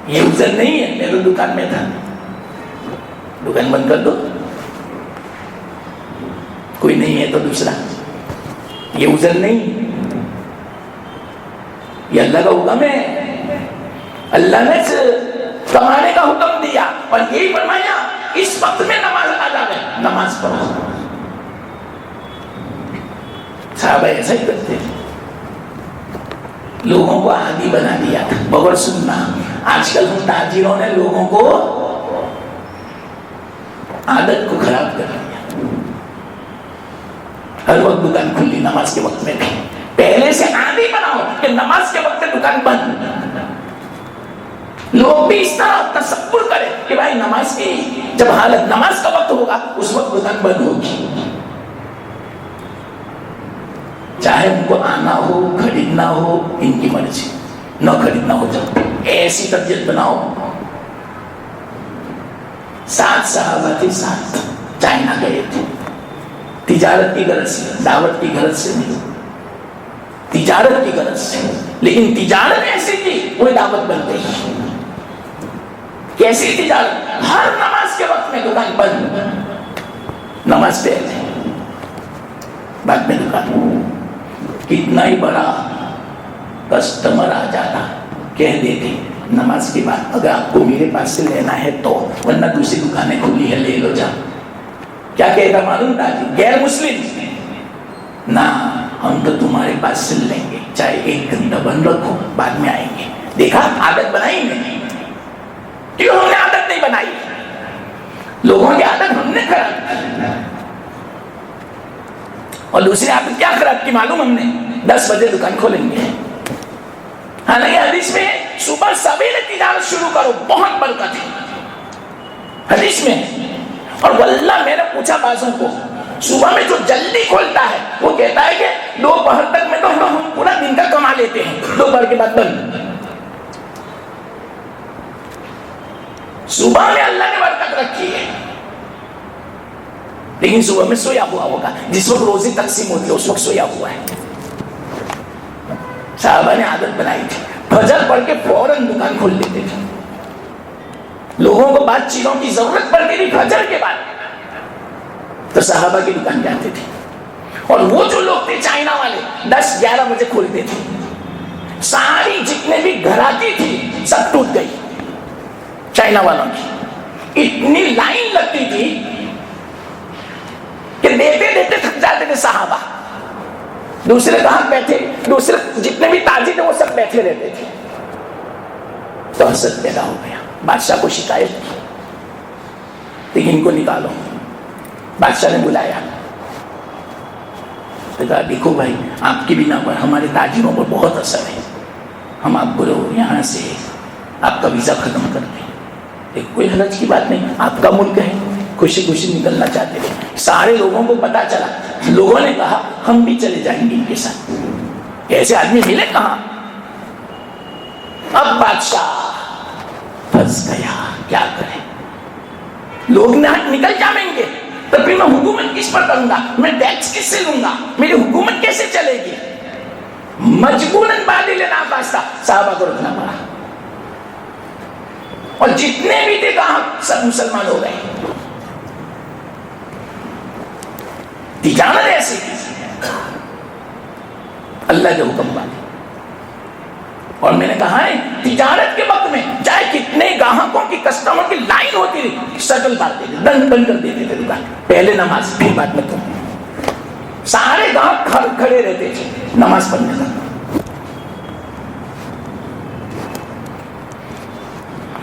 Speaker 1: یہ عذر نہیں ہے. میں تو دکان میں تھا, دکان بند کر دو, کوئی نہیں ہے تو دوسرا, یہ عذر نہیں, یہ اللہ کا حکم ہے. اللہ نے کمانے کا حکم دیا اور یہی فرمایا اس وقت میں نماز ادا کریں, نماز پڑھو. صحابہ ایسا ہی کرتے ہیں, لوگوں کو عادی بنا دیا تھا بغیر سننا. آج کل ہم تاجروں نے لوگوں کو عادت کو خراب کر دیا. ہر وقت دکان کھلی, نماز کے وقت میں بھی پہلے سے عادی بناؤ کہ نماز کے وقت دکان بند. لوگ بھی اس طرح تصور کریں کہ بھائی نماز کی جب حالت نماز کا وقت ہوگا اس وقت دکان بند ہوگی, چاہے ان کو آنا ہو خریدنا ہو ان کی مرضی, نہ خریدنا ہو جب ایسی طبیعت بناؤ. 7 صحابہ تھے, 7 چائنا گئے تھے, تجارت کی غرض سے, دعوت کی غرض سے نہیں, تجارت کی غرض سے. لیکن تجارت ایسی تھی وہ دعوت بن گئی. کیسی تجارت؟ ہر نماز کے وقت میں دکان بند, نماز پہلے بعد میں دکان. کتنا ہی بڑا کسٹمر آ جاتا کہہ دیتے نماز کے بعد اگر آپ کو میرے پاس سے لینا ہے تو، ورنہ دوسری دکانیں کھلی ہے لے لو جا. کیا کہتا معلوم تھا جی؟ غیر مسلم نہ، ہم تو تمہارے پاس سے لیں گے، چاہے 1 گھنٹہ بند رکھو، بعد میں آئیں گے. دیکھا عادت بنائی نہیں. کیوں ہم نے عادت نہیں بنائی؟ لوگوں کی عادت ہم نے خراب کی. اور دوسری عادت کیا خراب کی معلوم؟ ہم نے 10 بجے دکان کھولیں گے. حالانکہ حدیث میں صبح سویرے تجارت شروع کرو، بہت برکت ہے حدیث میں. اور واللہ میں نے پوچھا بازوں کو، صبح میں جو جلدی کھولتا ہے وہ کہتا ہے کہ دوپہر تک میں تو ہم پورا دن کا کما لیتے ہیں، دوپہر کے بعد بند. صبح میں اللہ نے برکت رکھی ہے، لیکن صبح میں سویا ہوا ہوگا. جس وقت روزی تقسیم ہوتی ہے اس وقت سویا ہوا ہے. صحابہ نے عادت بنائی تھی، فجر پڑھ کے فوراً دکان کھول لیتے تھے. لوگوں کو بعض چیزوں کی ضرورت پڑتی تھی فجر کے بعد، تو صحابہ کی دکان جاتے تھے. اور وہ جو لوگ تھے چائنا والے 10-11 بجے کھولتے تھے. ساری جتنے بھی گھراتی تھی سب ٹوٹ گئی چائنا والوں کی. اتنی لائن لگتی تھی کہ دیتے دیتے تھک جاتے تھے صحابہ. دوسرے گاہک بیٹھے، دوسرے جتنے بھی تاجر تھے وہ سب بیٹھے رہتے تھے. تو حسد پیدا ہو گیا. بادشاہ کو شکایت کی، لیکن ان کو نکالو. بادشاہ نے بلایا تو کہا دیکھو بھائی، آپ کی بنا پر ہمارے تاجروں پر بہت اثر ہے، ہم آپ کو یہاں سے آپ کا ویزا ختم کر دیں. کوئی حرج کی بات نہیں، آپ کا ملک ہے، خوشی خوشی نکلنا چاہتے تھے. سارے لوگوں کو پتا چلا. لوگوں نے کہا ہم بھی چلے جائیں گے ان کے ساتھ. ایسے آدمی ملے کہاں؟ اب بادشاہ پھنس گیا، کیا کرے؟ لوگ نکل جائیں گے تو پھر میں حکومت کس پر کروں گا؟ میں ٹیکس کس سے لوں گا؟ میری حکومت کیسے چلے گی؟ مجبوراً بادل ناخواستہ صحابہ کو رکھنا پڑا. اور جتنے بھی تھے گاہک سب مسلمان ہو گئے. تجارت ایسی اللہ کے حکم والی. اور میں نے کہا ہے تجارت کے وقت میں چاہے کتنے گاہکوں کی کسٹمر کی لائن ہوتی تھی، شٹل مارتے تھے، بند کر دیتے تھے دکان. پہلے نماز، پھر بعد میں تم. سارے گاہک کھڑے رہتے تھے نماز پڑھنے تک.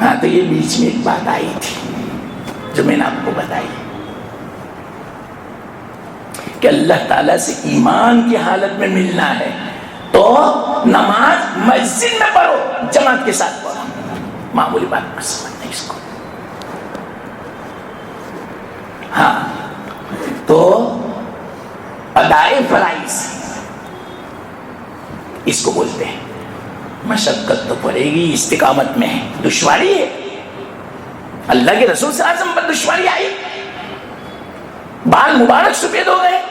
Speaker 1: ہاں تو یہ بیچ میں ایک بات آئی تھی جو میں نے آپ کو بتائی کہ اللہ تعالیٰ سے ایمان کی حالت میں ملنا ہے تو نماز مسجد میں پڑھو، جماعت کے ساتھ پڑھو. معمولی بات نہ سمجھنا اس کو. ہاں تو ادائے فرائض اس کو بولتے ہیں. مشقت تو پڑے گی، استقامت میں دشواری ہے. اللہ کے رسول صلی اللہ علیہ وسلم پر دشواری آئی، بال مبارک سفید ہو گئے.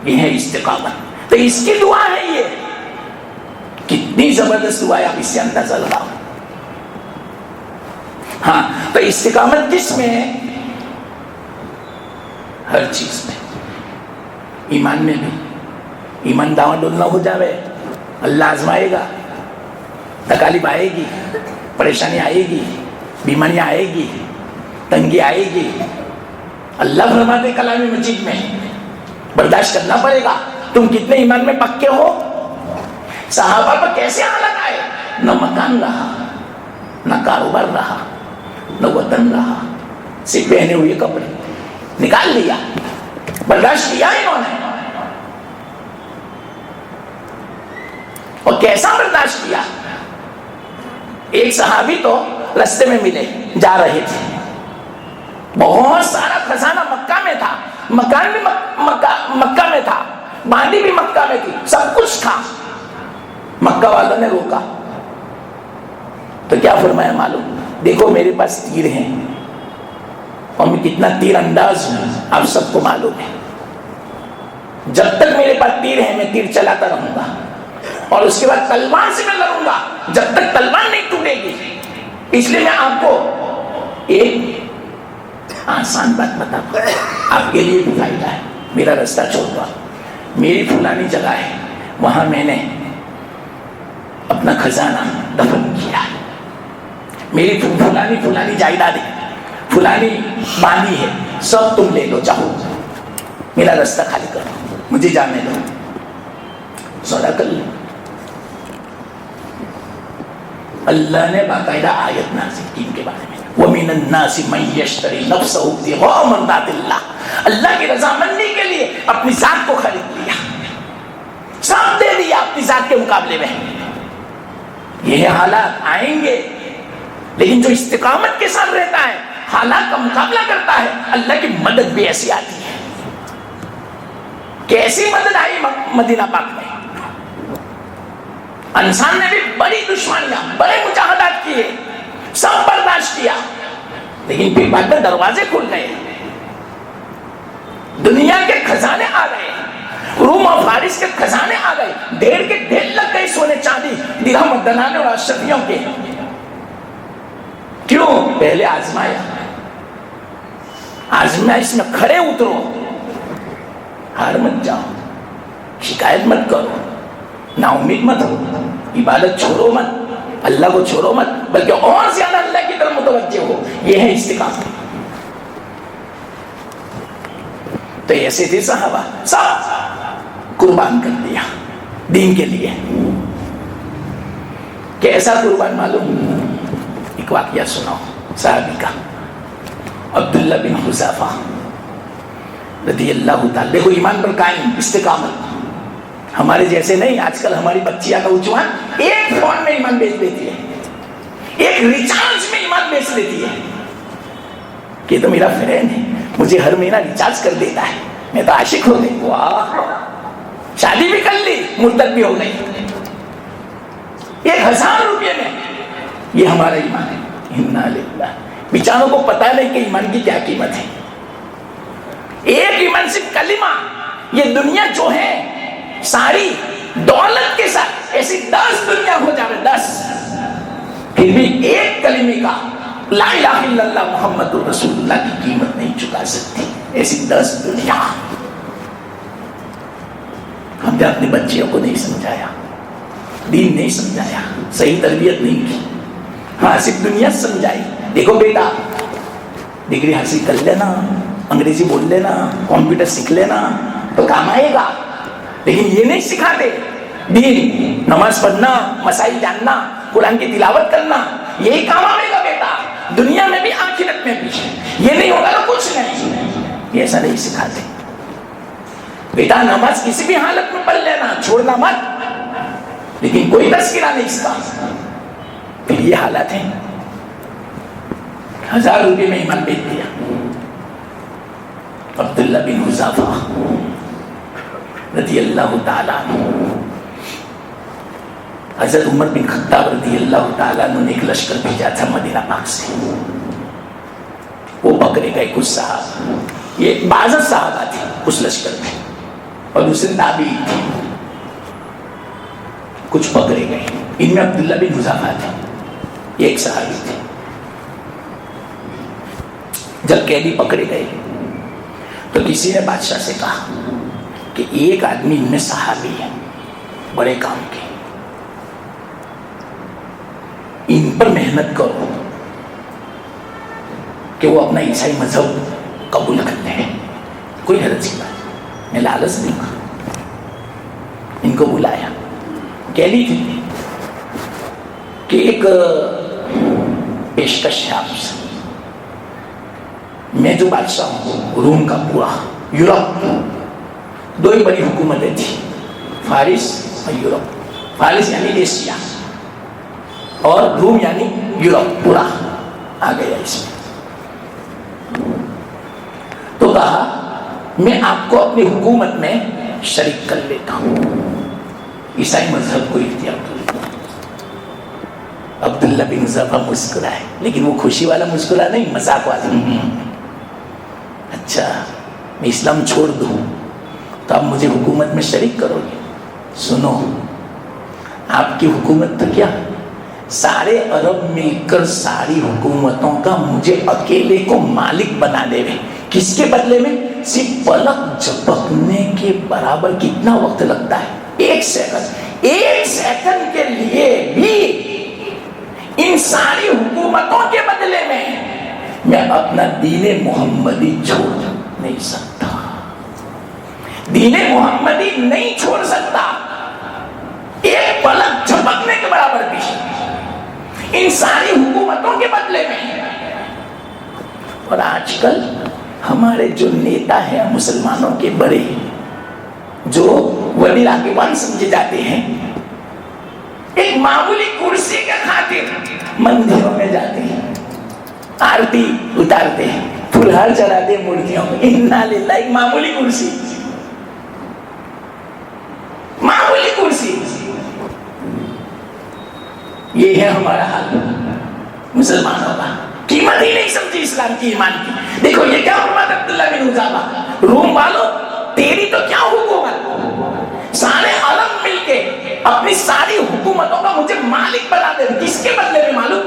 Speaker 1: یہ ہے استقامت. تو اس کی دعا ہے، یہ کتنی زبردست دعا ہے، آپ اس سے اندازہ لگاؤ. ہاں تو استقامت کس میں ہے؟ ہر چیز میں. ایمان میں بھی. ایمان داوا ڈولنا ہو جاوے، اللہ آزمائے گا. تکالیف آئے گی، پریشانی آئے گی، بیماری آئے گی، تنگی آئے گی. اللہ فرماتے کلام مجید میں برداشت کرنا پڑے گا. تم کتنے ایمان میں پکے ہو؟ صحابہ پر کیسے حالت آئے؟ نہ مکان رہا، نہ کاروبار رہا، نہ وطن رہا، صرف پہنے ہوئے کپڑے نکال لیا. برداشت کیا انہوں نے. اور کیسا برداشت کیا؟ ایک صحابی تو رستے میں ملے، جا رہے تھے. بہت سارا خزانہ مکہ میں تھا، مکان بھی مکہ میں تھا، باندی بھی مکہ میں تھی، سب کچھ تھا. مکہ والوں نے روکا تو کیا فرمایا معلوم؟ دیکھو میرے پاس تیر ہیں اور میں کتنا تیر انداز ہوں، آپ سب کو معلوم ہے. جب تک میرے پاس تیر ہے میں تیر چلاتا رہوں گا، اور اس کے بعد تلوار سے میں لڑوں گا جب تک تلوار نہیں ٹوٹے گی. اس لیے میں آپ کو ایک آسان بات بتاتا ہوں، آپ کے لیے بھی فائدہ ہے. میرا راستہ چھوڑ دو، میری فلانی جگہ ہے، وہاں میں نے اپنا خزانہ دفن کیا ہے، میری فلانی فلانی جائیدادیں فلانی باندھی ہے، سب تم لے لو، چاہو میرا راستہ خالی کر دو، مجھے جانے دو، سودا کر لو۔ اللہ نے باقاعدہ آیت نازل کی ان کے بارے میں، وَمِنَ النَّاسِ مَن يَشْتَرِي نَفْسَهُ ابْتِغَاءَ مَرْضَاتِ اللَّهِ، اللہ کی رضامندی کے لیے اپنی ذات کو خرید لیا، سب دے دیا اپنی ذات کے مقابلے میں۔ یہ حالات آئیں گے، لیکن جو استقامت کے ساتھ رہتا ہے، حالات کا مقابلہ کرتا ہے، اللہ کی مدد بھی ایسی آتی ہے۔ کیسی مدد آئی مدینہ پاک میں؟ انسان نے بھی بڑی دشمنیاں، بڑے مجاہدات کیے، سب برداشت کیا، لیکن پھر بعد میں دروازے کھل گئے، دنیا کے خزانے آ گئے، روم اور فارس کے خزانے آ گئے، ڈھیر کے ڈھیر لگ گئے، سونے چاندی درہم اور دنانے اور اشرفیوں کے۔ کیوں؟ پہلے آزمایا، آزمائش میں کھڑے اترو، ہار مت جاؤ، شکایت مت کرو، نا امید مت ہو، عبادت چھوڑو مت، اللہ کو چھوڑو مت، بلکہ اور زیادہ اللہ کی طرف متوجہ ہو۔ یہ ہے استقامت۔ تو ایسے تھے صحابہ، سب قربان کر دیا دین کے لیے۔ کیسا قربان معلوم؟ ایک واقعہ سناؤ صحابی کا، عبداللہ بن حذیفہ رضی اللہ تعالیٰ۔ دیکھو ایمان پر قائم، استقامت، ہمارے جیسے نہیں۔ آج کل ہماری بچیاں کا اجوان ایک فون میں ایمان بیچ دیتی ہے، ایک ریچارج میں ایمان بیچ دیتی ہے کہ تو میرا فرینڈ ہے، مجھے ہر مہینہ ریچارج کر دیتا ہے، میں تو عاشق ہو گئی، واہ، شادی بھی کر لی، مرتد بھی ہو گئی، 1000 روپے میں۔ یہ ہمارا ایمان ہے۔ انا للہ، بیچاروں کو پتا نہیں کہ ایمان کی کیا قیمت ہے۔ ایک ایمان صرف کلمہ، یہ دنیا جو ہے ساری دولت کے ساتھ ایسی 10 دنیا ہو جائے، 10، پھر بھی ایک کلمے کا لا الہ الا اللہ محمد رسول اللہ کی قیمت نہیں چکا سکتی، ایسی 10 دنیا۔ ہم نے اپنے بچیوں کو نہیں سمجھایا، دین نہیں سمجھایا، صحیح تربیت نہیں کی، ہاں صرف دنیا سمجھائی۔ دیکھو بیٹا، ڈگری حاصل کر لینا، انگریزی بول لینا، کمپیوٹر سیکھ لینا تو کام آئے گا، لیکن یہ نہیں سکھاتے دین، نماز پڑھنا، مسائل جاننا، قرآن کی تلاوت کرنا، یہی کام آئے گا بیٹا، دنیا میں بھی آخرت میں بھی۔ یہ نہیں ہوگا تو کچھ نہیں، یہ ایسا نہیں سکھاتے۔ بیٹا نماز کسی بھی حالت میں پڑھ لینا، چھوڑنا مت، لیکن کوئی تذکرہ نہیں اس کا۔ پھر یہ حالات ہیں، 1000 روپے میں ایمان بیچ دیا۔ عبداللہ بن حذیفہ رضی اللہ تعالیٰ عنہ، حضرت عمر بن خطاب رضی اللہ تعالیٰ عنہ نے ایک لشکر بھیجا تھا مدینہ پاک سے، وہ پکڑے گئے کچھ صحابہ، یہ بعض صحابہ تھے اس لشکر میں اور دوسرے تابعین تھے، کچھ پکڑے گئے، ان میں عبداللہ بن حذیفہ تھے، ایک صحابی تھے۔ جب قیدی پکڑے گئے تو کسی نے بادشاہ سے کہا کہ ایک آدمی ان میں صحابی ہے، بڑے کام کے، ان پر محنت کرو کہ وہ اپنا عیسائی مذہب قبول کرتے ہیں، کوئی حرج نہیں بات، میں لالچ دوں گا۔ ان کو بلایا، قیدی تھے کہ ایک پیشکش ہے آپ سے، میں جو بادشاہ ہوں روم کا پورا یورپ، 2 ہی بڑی حکومتیں تھیں، فارس اور یورپ، فارس یعنی ایشیا اور روم یعنی یورپ پورا آ گیا اس میں۔ تو کہا میں آپ کو اپنی حکومت میں شریک کر لیتا ہوں، عیسائی مذہب کو اختیار کر لیتا ہوں۔ عبداللہ بن حذیفہ مسکرائے، لیکن وہ خوشی والا مسکرا نہیں، مذاق والا۔ اچھا میں اسلام چھوڑ دوں تو آپ مجھے حکومت میں شریک کرو گے؟ سنو، آپ کی حکومت تو کیا، سارے عرب مل کر ساری حکومتوں کا مجھے اکیلے کو مالک بنا دے گے، کس کے بدلے میں؟ صرف پلک جھپکنے کے برابر کتنا وقت لگتا ہے، ایک سیکنڈ کے لیے بھی ان ساری حکومتوں کے بدلے میں اپنا دین محمدی چھوڑ نہیں سکتا، دین محمدی نہیں چھوڑ سکتا، ایک پلک جھپکنے کے برابر بھی ان ساری حکومتوں کے بدلے میں۔ اور آج کل ہمارے جو نیتا ہیں مسلمانوں کے بڑے، جو ولی راغبان سمجھے جاتے ہیں، ایک معمولی کرسی کے خاطر مندروں میں جاتے ہیں، آرتی اتارتے ہیں، پھلہار چڑھاتے ہیں مورتیوں میں، انا للہ، ایک معمولی کرسی، معمولی کرسی۔ یہ ہے ہمارا حال مسلمانوں کا، قیمت ہی نہیں سمجھی اسلام کی، ایمان کی۔ دیکھو یہ کیا فرماتا عبداللہ بن عزابہ، روم والوں تیری تو کیا حکومت، سارے عالم مل کے اپنی ساری حکومتوں کا مجھے مالک بنا دے، کس کے بدلے میں معلوم؟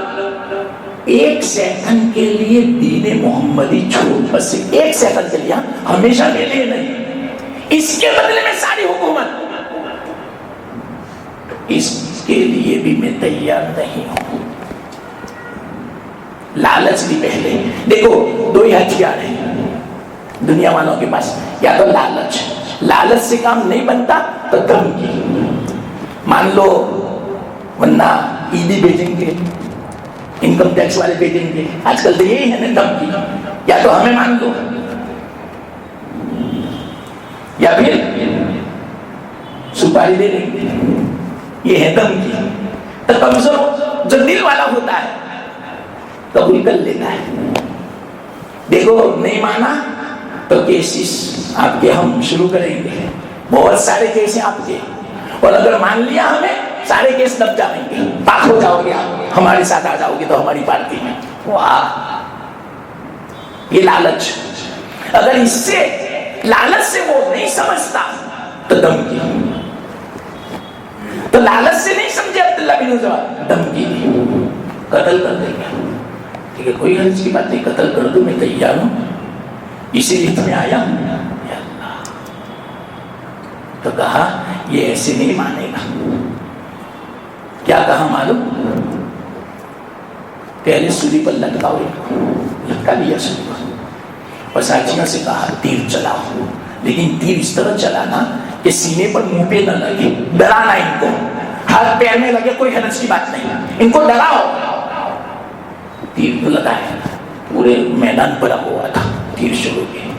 Speaker 1: ایک سیکنڈ کے لیے دین محمدی چھوڑ، بس ایک سیکنڈ کے لیے، ہمیشہ کے لیے نہیں، اس کے بدلے میں ساری حکومت، اس کے لیے بھی میں تیار نہیں ہوں۔ لالچ بھی پہلے، دیکھو دو ہی ہتھیار ہیں دنیا والوں کے پاس، یا تو لالچ سے کام نہیں بنتا تو دھمکی، مان لو ورنہ ایڈی بھیجیں گے، انکم ٹیکس والے بھیجیں گے، آج کل تو یہی ہے نا دھمکی، یا تو ہمیں مان لو یا پھر سپاری دے دیں گے، یہ ہے دھمکی۔ تو کمزور جو دل والا ہوتا ہے قبول کر لیتا ہے، دیکھو نہیں مانا تو کیسز آپ کے ہم شروع کریں گے، بہت سارے کیس ہیں آپ کے، اور اگر مان لیا ہمیں سارے کیس دب جائیں گے، پاک ہو جاؤ گے آپ، ہمارے ساتھ آ جاؤ گے تو ہماری پارٹی میں۔ واہ، یہ لالچ، اگر اس سے لالچ سے وہ نہیں سمجھتا تو دھمکی، تو لالچ سے نہیں سمجھے عبداللہ بن عزابہ، دھمکی دی، قتل کر دیں گے، ٹھیک ہے کوئی حرج کی بات نہیں، قتل کر دو، میں تیار ہوں، اسی لیے تمہیں آیا ہوں۔ یا اللہ، تو کہا یہ ایسے نہیں مانے گا، کیا کہا معلوم؟ پہلے سولی پر لٹکاؤ، لٹکا لیا سولی پر، اور ساتھیوں سے کہا تیر چلاؤ، لیکن تیر اس طرح چلانا کہ سینے پر منہ پہ نہ لگے، ڈرانا ان کو، ہاتھ پیر میں لگے کوئی حرج کی بات نہیں، ان کو ڈراؤ۔ تیر لگائے، پورے میدان پڑا ہوا تھا، تیر شروع کی،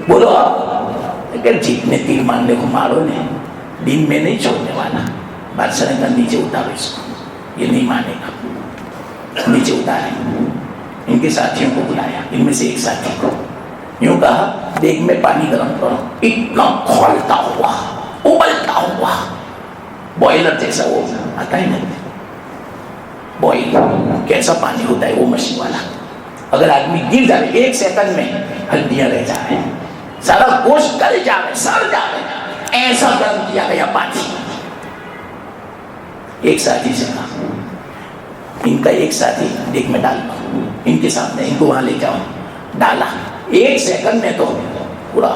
Speaker 1: بولو اگر جتنے تیر مارنے کو مارو نے، دن میں نہیں چھوڑنے والا۔ بادشاہ نے کہا نیچے اتارو اس کو، یہ نہیں مانے گا، نیچے اتارے، ان کے ساتھیوں کو بلایا، ان میں سے ایک ساتھی کو یوں کہا دیکھ میں پانی گرم کرو، اتنا کھولتا ہوا ابلتا ہوا بوائلر جیسا، وہ آتا ہے نا بوائل، کیسا پانی ہوتا ہے وہ مشین والا، اگر آدمی گر جائے ایک سیکنڈ میں ہڈیاں رہ جائے، سارا گوشت گل جائے، سڑ جائے، ایسا گرم کیا گیا پانی۔ ایک ساتھی سے کہا ان کا ایک ساتھی دیکھ میں ڈال دو، ان کے سامنے، ان کو وہاں لے جاؤ، ڈالا، ایک سیکنڈ میں تو پورا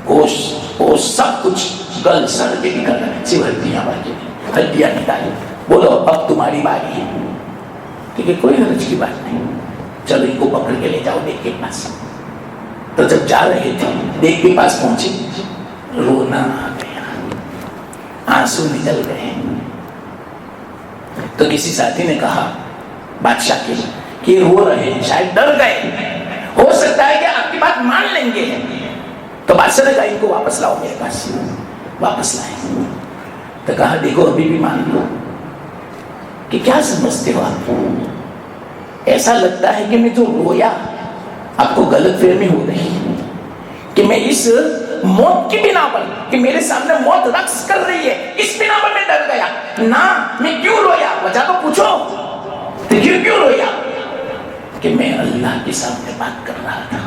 Speaker 1: گوشت وہ سب کچھ گل سڑ کے نکل رہا، صرف ہڈیاں باقی، ہڈیاں نکالی، بولو اب تمہاری باری ہے، ٹھیک ہے کوئی حرج کی بات نہیں، چلو ان کو پکڑ کے لے جاؤ دیکھ کے پاس۔ تو جب جا رہے تھے دیکھ کے پاس پہنچے، رونا آ گیا، آنسو نکل گئے، تو کسی ساتھی نے کہا بادشاہ کے کہ رو رہے ہیں، شاید ڈر گئے، ہو سکتا ہے کہ آپ کی بات مان لیں گے، تو بادشاہ نے کہا ان کو واپس لاؤ میرے پاس، واپس لائے، تو کہا دیکھو ابھی بھی مان لو، کہ کیا سمجھتے ہو آپ، ایسا لگتا ہے کہ میں جو رویا آپ کو غلط فہمی ہو رہی ہے، کہ میں اس موت کی بنا پر، کہ میرے سامنے موت رقص کر رہی ہے، اس بنا پر میں ڈر گیا، نہ میں کیوں رویا، وجہ تو پوچھو، تو کیوں رویا، کہ میں اللہ کے سامنے بات کر رہا تھا،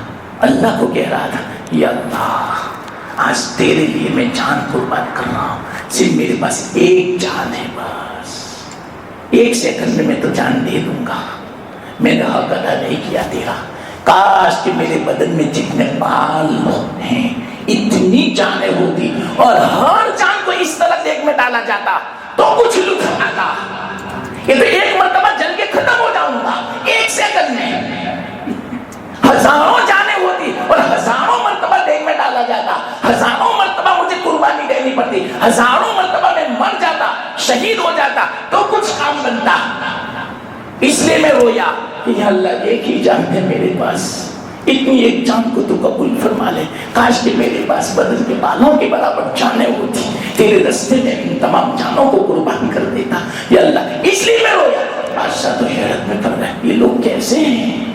Speaker 1: اللہ کو کہہ رہا تھا یا اللہ آج تیرے لیے میں جان قربان کر رہا ہوں، صرف میرے پاس ایک جان ہے، بس ایک سیکنڈ میں تو جان دے دوں گا، میں نے حق ادا نہیں کیا تیرا، کاش کہ میرے بدن میں جتنے بال ہیں اتنی جانیں ہوتی، اور ہر جان کو اس طرح دیگ میں ڈالا جاتا تو کچھ لطف آتا. یہ تو ایک مرتبہ جل کے ختم ہو جاؤں گا 1 سیکنڈ میں. ہزاروں جانیں ہوتی اور ہزاروں مرتبہ دیگ میں ڈالا جاتا, ہزاروں مرتبہ مجھے قربانی دینی پڑتی, ہزاروں مرتبہ میں مر جاتا, شہید ہو جاتا تو کچھ کام بنتا. اس لیے میں رویا کہ یا اللہ ایک ہی جان ہے میرے پاس, اتنی ایک جان کو تو قبول فرما لے. کاش کہ میرے پاس بدن کے بالوں کے برابر جانیں ہوتی, تیرے رستے میں ان تمام جانوں کو قربان کر دیتا یا اللہ. اس لیے میں رویا. بادشاہ تو حیرت میں پڑ گئے, یہ لوگ کیسے ہیں,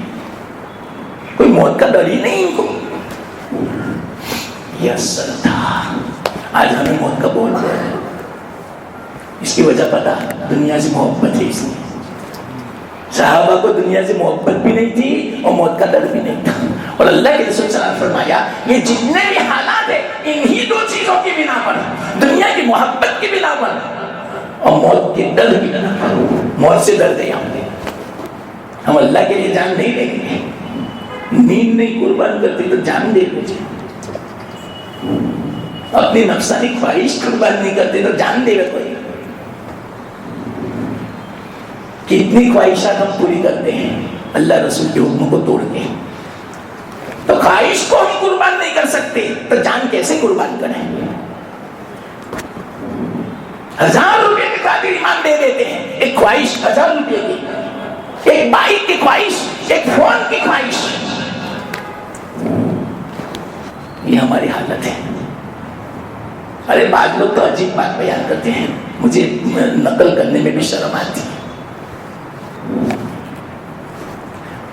Speaker 1: کوئی موت کا ڈر ہی نہیں ان کو. یہ سردار آج ہمیں موت کا بول رہا ہے. اس کی وجہ پتا, دنیا سے محبت ہے. اس لیے صحابہ کو دنیا سے محبت بھی نہیں تھی اور موت کا ڈر بھی نہیں تھا. اور اللہ کے رسول صلی اللہ علیہ وسلم فرمایا یہ جتنے بھی حالات ہیں انہی 2 چیزوں کی بنا پر, دنیا کی محبت کی بنا پر اور موت کے ڈر کی بنا پر. موت سے ڈر گئے ہم اللہ کے لیے جان نہیں دیں گے. نیند نہیں قربان کرتی تو جان دے مجھے, اپنی نفسانی خواہش قربان نہیں کرتے تو جان دے گا کوئی. کتنی خواہشات ہم پوری کرتے ہیں اللہ رسول کے حکم کو توڑ کے. تو خواہش کو ہم قربان نہیں کر سکتے تو جان کیسے قربان کریں. 1000 روپے کی خاطر ایمان دے دیتے ہیں. ایک خواہش 1000 روپے کی, ایک بائک کی خواہش, ایک فون کی خواہش. یہ ہماری حالت ہے. ارے بعض لوگ تو عجیب بات بیان کرتے ہیں, مجھے نقل کرنے میں بھی شرم آتی ہے.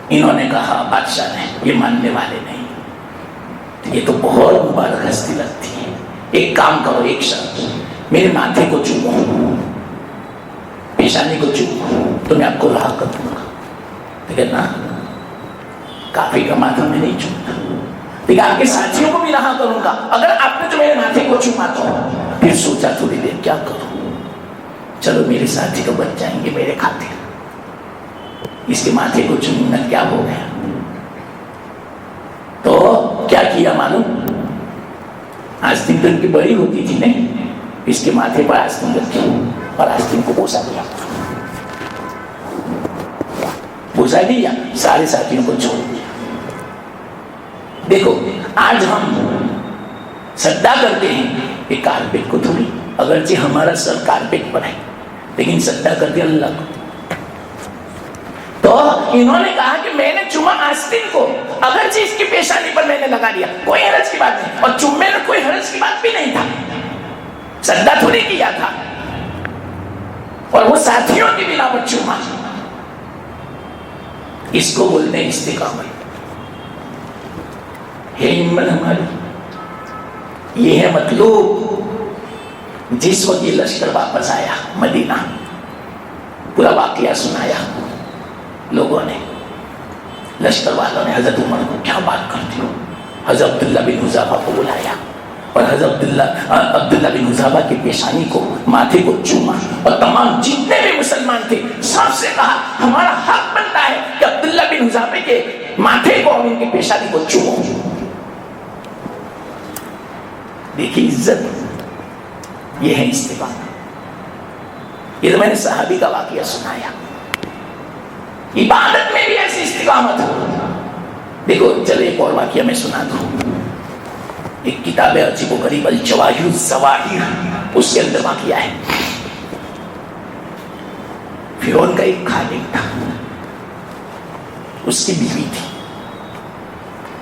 Speaker 1: انہوں نے کہا بادشاہ نے, یہ ماننے والے نہیں, یہ تو بہت مبارک ہستی لگتی ہے. ایک کام کرو, ایک شرط, میرے ماتھے کو چومو, پیشانی کو چومو تو میں آپ کو رہا کر دوں گا. لیکن نا کافی کا ماتھا میں نہیں چومتا, لیکن آپ کے ساتھیوں کو بھی رہا کروں گا اگر آپ نے جو میرے ماتھے کو چوما تو. پھر سوچا تھوڑی دیر کیا کروں, چلو میرے ساتھی تو بچ جائیں گے میرے خاطر. اس کے ماتھے کو چومنا کیا ہو گیا. تو کیا کیا معلوم, آستین تو ان کی بڑی ہوتی تھی نہیں, اس کے ماتھے پر آستین رکھی اور آستین کو بوسا دیا. بوسا دیا, سارے ساتھیوں کو چھوڑ دیا. دیکھو آج ہم سجدہ کرتے ہیں یہ کارپیٹ کو تھوڑی, اگرچہ ہمارا سر کارپیٹ پر ہے لیکن سجدہ کرتے اللہ کو. تو انہوں نے کہا کہ میں نے چوما آستین کو, اگرچہ اس کی پیشانی پر میں نے لگا دیا, کوئی حرج کی بات نہیں, اور چومے میں کوئی حرج کی بات بھی نہیں تھا, سجدہ تھوڑی کیا تھا, اور وہ ساتھیوں کی بنا پر چوما. اس کو بولتے ہیں استقامت. ہے ہمت ہماری, یہ ہے مطلوب. جس وقت یہ لشکر واپس آیا مدینہ, پورا واقعہ سنایا لوگوں نے, لشکر والوں نے حضرت عمر کو کیا بات کرتی ہو, حضرت عبداللہ بن حذافہ کو بلایا اور حضرت عبداللہ بن حذافہ کی پیشانی کو, ماتھے کو چوما, اور تمام جتنے بھی مسلمان تھے سب سے کہا ہمارا حق بنتا ہے کہ عبداللہ بن حذافہ کے ماتھے کو اور ان کی پیشانی کو چومو. دیکھیے عزت, یہ ہے استقامت. یہ تو میں نے صحابی کا واقعہ سنایا. عبادت میں بھی ایسی استقامت ہو. دیکھو چلے ایک اور واقعہ میں سنا دوں. ایک کتاب ہے عجیب و غریب, الجواہر الزواہر, اس کے اندر واقعہ ہے. فرعون کا ایک خادم تھا, اس کی بیوی تھی,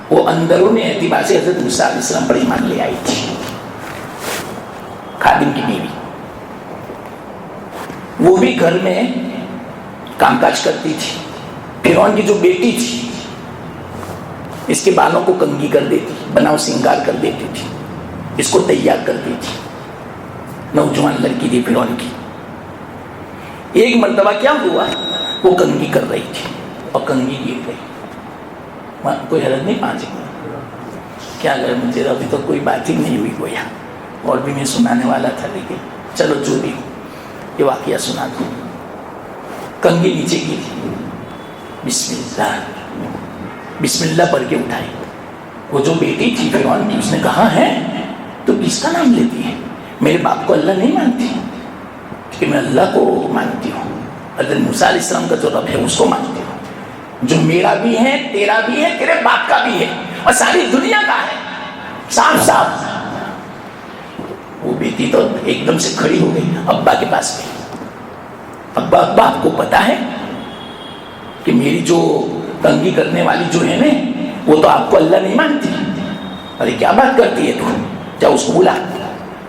Speaker 1: وہ اندرون اعتبار سے حضرت موسیٰ علیہ السلام پر ایمان لے آئی تھی. خادم کی بیوی, وہ بھی گھر میں کام کاج کرتی تھی. فرعون کی جو بیٹی تھی اس کے بالوں کو کنگھی کر دیتی, بناؤ سنگار کر دیتی تھی, اس کو تیار کر دیتی. نوجوان لڑکی تھی فرعون کی. ایک مرتبہ کیا ہوا, وہ کنگھی کر رہی تھی اور کنگھی گر گئی. کوئی حرج نہیں, 5 منٹ کیا اگر مجھے ابھی تو کوئی بات ہی نہیں ہوئی گویا, اور بھی میں سنانے والا تھا لیکن چلو جو بھی یہ واقعہ سنا دوں. کنگھی نیچے گری, بسم اللہ پڑھ کے اٹھائی. وہ جو بیٹی تھی فرعون کی, اس نے کہا ہے تو کس کا نام لیتی ہے, میرے باپ کو اللہ نہیں مانتی کہ میں اللہ کو مانتی ہوں. حضرت موسیٰ علیہ السلام کا جو رب ہے اس کو مانتی ہوں، جو میرا بھی ہے، تیرا بھی ہے، تیرے باپ کا بھی ہے اور ساری دنیا کا ہے. صاف صاف. وہ بیٹی تو ایک دم سے کھڑی ہو گئی، ابا کے پاس گئی. ابا آپ کو پتا ہے کہ میری جو تنگی کرنے والی جو ہے نا، وہ تو آپ کو اللہ نہیں مانتی. ارے کیا بات کرتی ہے تو؟ جا اس کو بلا.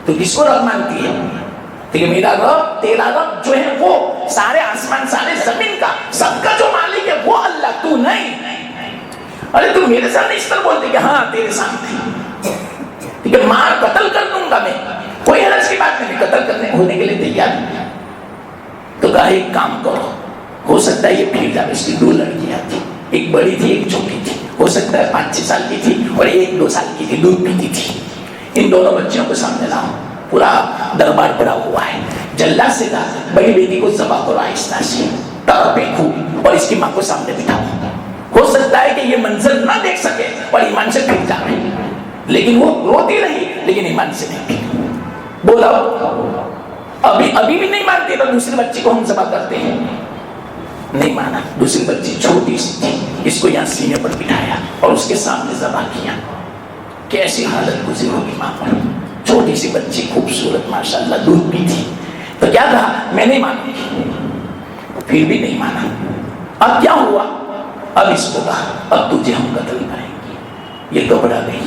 Speaker 1: تو کس کو رب مانتی ہے؟ کہ میرا رب، تیرا رب جو ہے وہ سارے آسمان سارے زمین کا سب کا جو مالک ہے وہ اللہ، تو نہیں. ارے تو میرے سامنے اس طرح بولتے کہ ہاں تیرے سامنے ٹھیک ہے مار قتل کر دوں گا میں، کوئی حرج کی بات نہیں، قتل کرنے ہونے کے لیے تیار نہیں. تو کہا ایک کام کرو، ہو سکتا ہے یہ پھر جائے. اس کی 2 لڑکیاں تھی، ایک بڑی تھی ایک چھوٹی تھی، ہو سکتا ہے 5-6 سال کی تھی اور ایک 2 سال کی تھی، دودھ پیتی تھی. ان دونوں بچیوں کو سامنے لاؤ. پورا دربار پڑا ہوا ہے. جلاد سے کہا بڑی بیٹی کو ذبح کرو آہستہ سے، تڑپے خوب، اور اس کی ماں کو سامنے بٹھاؤ. ہو سکتا ہے کہ یہ منظر نہ دیکھ سکے اور ایمان سے پھر جائے. لیکن وہ روتی رہی لیکن ایمان سے نہیں پھر. بولا ابھی بھی نہیں مانتے تو دوسری بچی کو ہم ذبح کرتے ہیں. نہیں مانا. دوسری بچی چھوٹی سی تھی، اس کو یہاں سینے پر بٹھایا اور اس کے سامنے ذبح کیا. کیسی حالت گزری ہوگی ماں پر. چھوٹی سی بچی خوبصورت ماشاءاللہ دودھ پی تھی. تو کیا کہا میں نہیں مانوں گی. پھر بھی نہیں مانا. اب کیا ہوا؟ اب اس کو کہا اب تجھے ہم قتل کریں گے. یہ گھبرا گئی.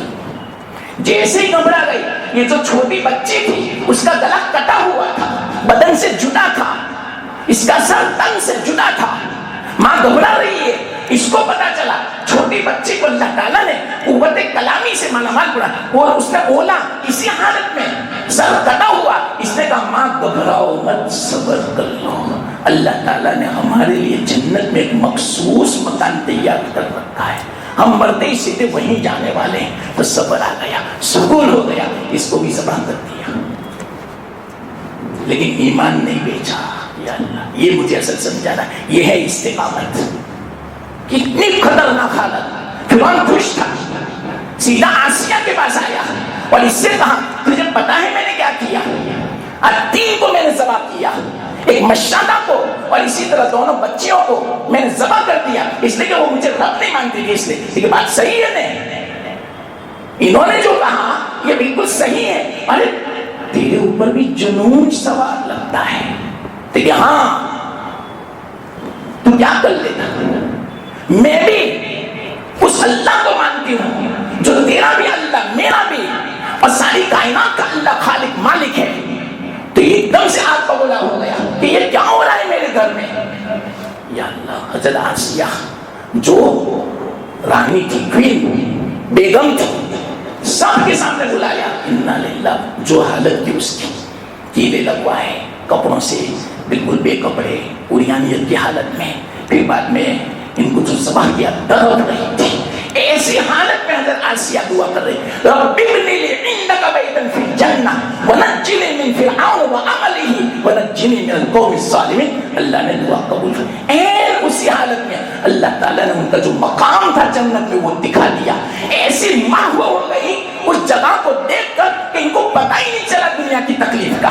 Speaker 1: جیسے ہی گھبرا گئی، یہ جو چھوٹی بچی تھی اس کا گلا کٹا ہوا تھا، بدن سے جدا تھا، اس کا سر تن سے جدا تھا. ماں گھبرا رہی ہے. اس کو پتا چلا چھوٹی بچی کو اللہ تعالیٰ نے قوت کلامی سے مالا مال بنا اور اس نے بولا اسی حالت میں سر کٹا ہوا. اس نے کہا ماں گھبراؤ مت، صبر کر لو. اللہ تعالیٰ نے ہمارے لیے جنت میں ایک مخصوص مکان تیار کر رکھا ہے، ہم مرتے ہی سیدھے وہیں جانے والے ہیں. تو صبر آ گیا، سکون ہو گیا. اس کو بھی ذبح کر دیا لیکن ایمان نہیں بیچا. یا اللہ، یہ مجھے اصل سمجھانا، یہ ہے استقامت. کتنی خطرناک حالت. فرعون خوش تھا، سیدھا آسیہ کے پاس آیا اور اس سے کہا تجھے پتا ہے میں نے کیا کیا؟ 3 کو میں نے ذبح کیا، ایک مشادہ کو اور اسی طرح دونوں بچیوں کو میں نے ذبح کر دیا، اس لیے کہ وہ مجھے رب نہیں مانتی تھی. اس لیے لیکن بات صحیح ہے نہیں، انہوں نے جو کہا یہ بالکل صحیح ہے. ارے تیرے اوپر بھی جنون سوار لگتا ہے. کہ ہاں تو کیا کر لیتا؟ میں بھی اس اللہ کو مانتی ہوں جو تیرا بھی اللہ، میرا بھی اور ساری کائنات کا اللہ خالق مالک ہے. تو ایک دم سے آگ بگولا ہو گیا کہ یہ کیا ہو رہا ہے میرے گھر میں. یا اللہ، حضرت آسیہ جو رانی تھی، کوئین بیگم تھی، سب کے سامنے بلایا. انا للہ. جو حالت تھی اس کی، کیلے لگوائے، کپڑوں سے بالکل بے کپڑے، عریانیت کی حالت میں. پھر بعد میں ان کو جو ذبح کیا تڑپ رہی تھی. ایسی حالت میں حضرت آسیہ دعا کر رہی رب ابنی لی عندک بیتا فی الجنہ ونجنی من فرعون وعملہ ونجنی من القوم الظالمین. اللہ نے دعا قبول کی. اسی حالت میں اللہ تعالیٰ نے ان کا جو مقام تھا جنت میں وہ دکھا دیا. ایسی محو ہو گئی اس جگہ کو دیکھ کر کہ ان کو پتہ ہی نہیں چلا دنیا کی تکلیف کا.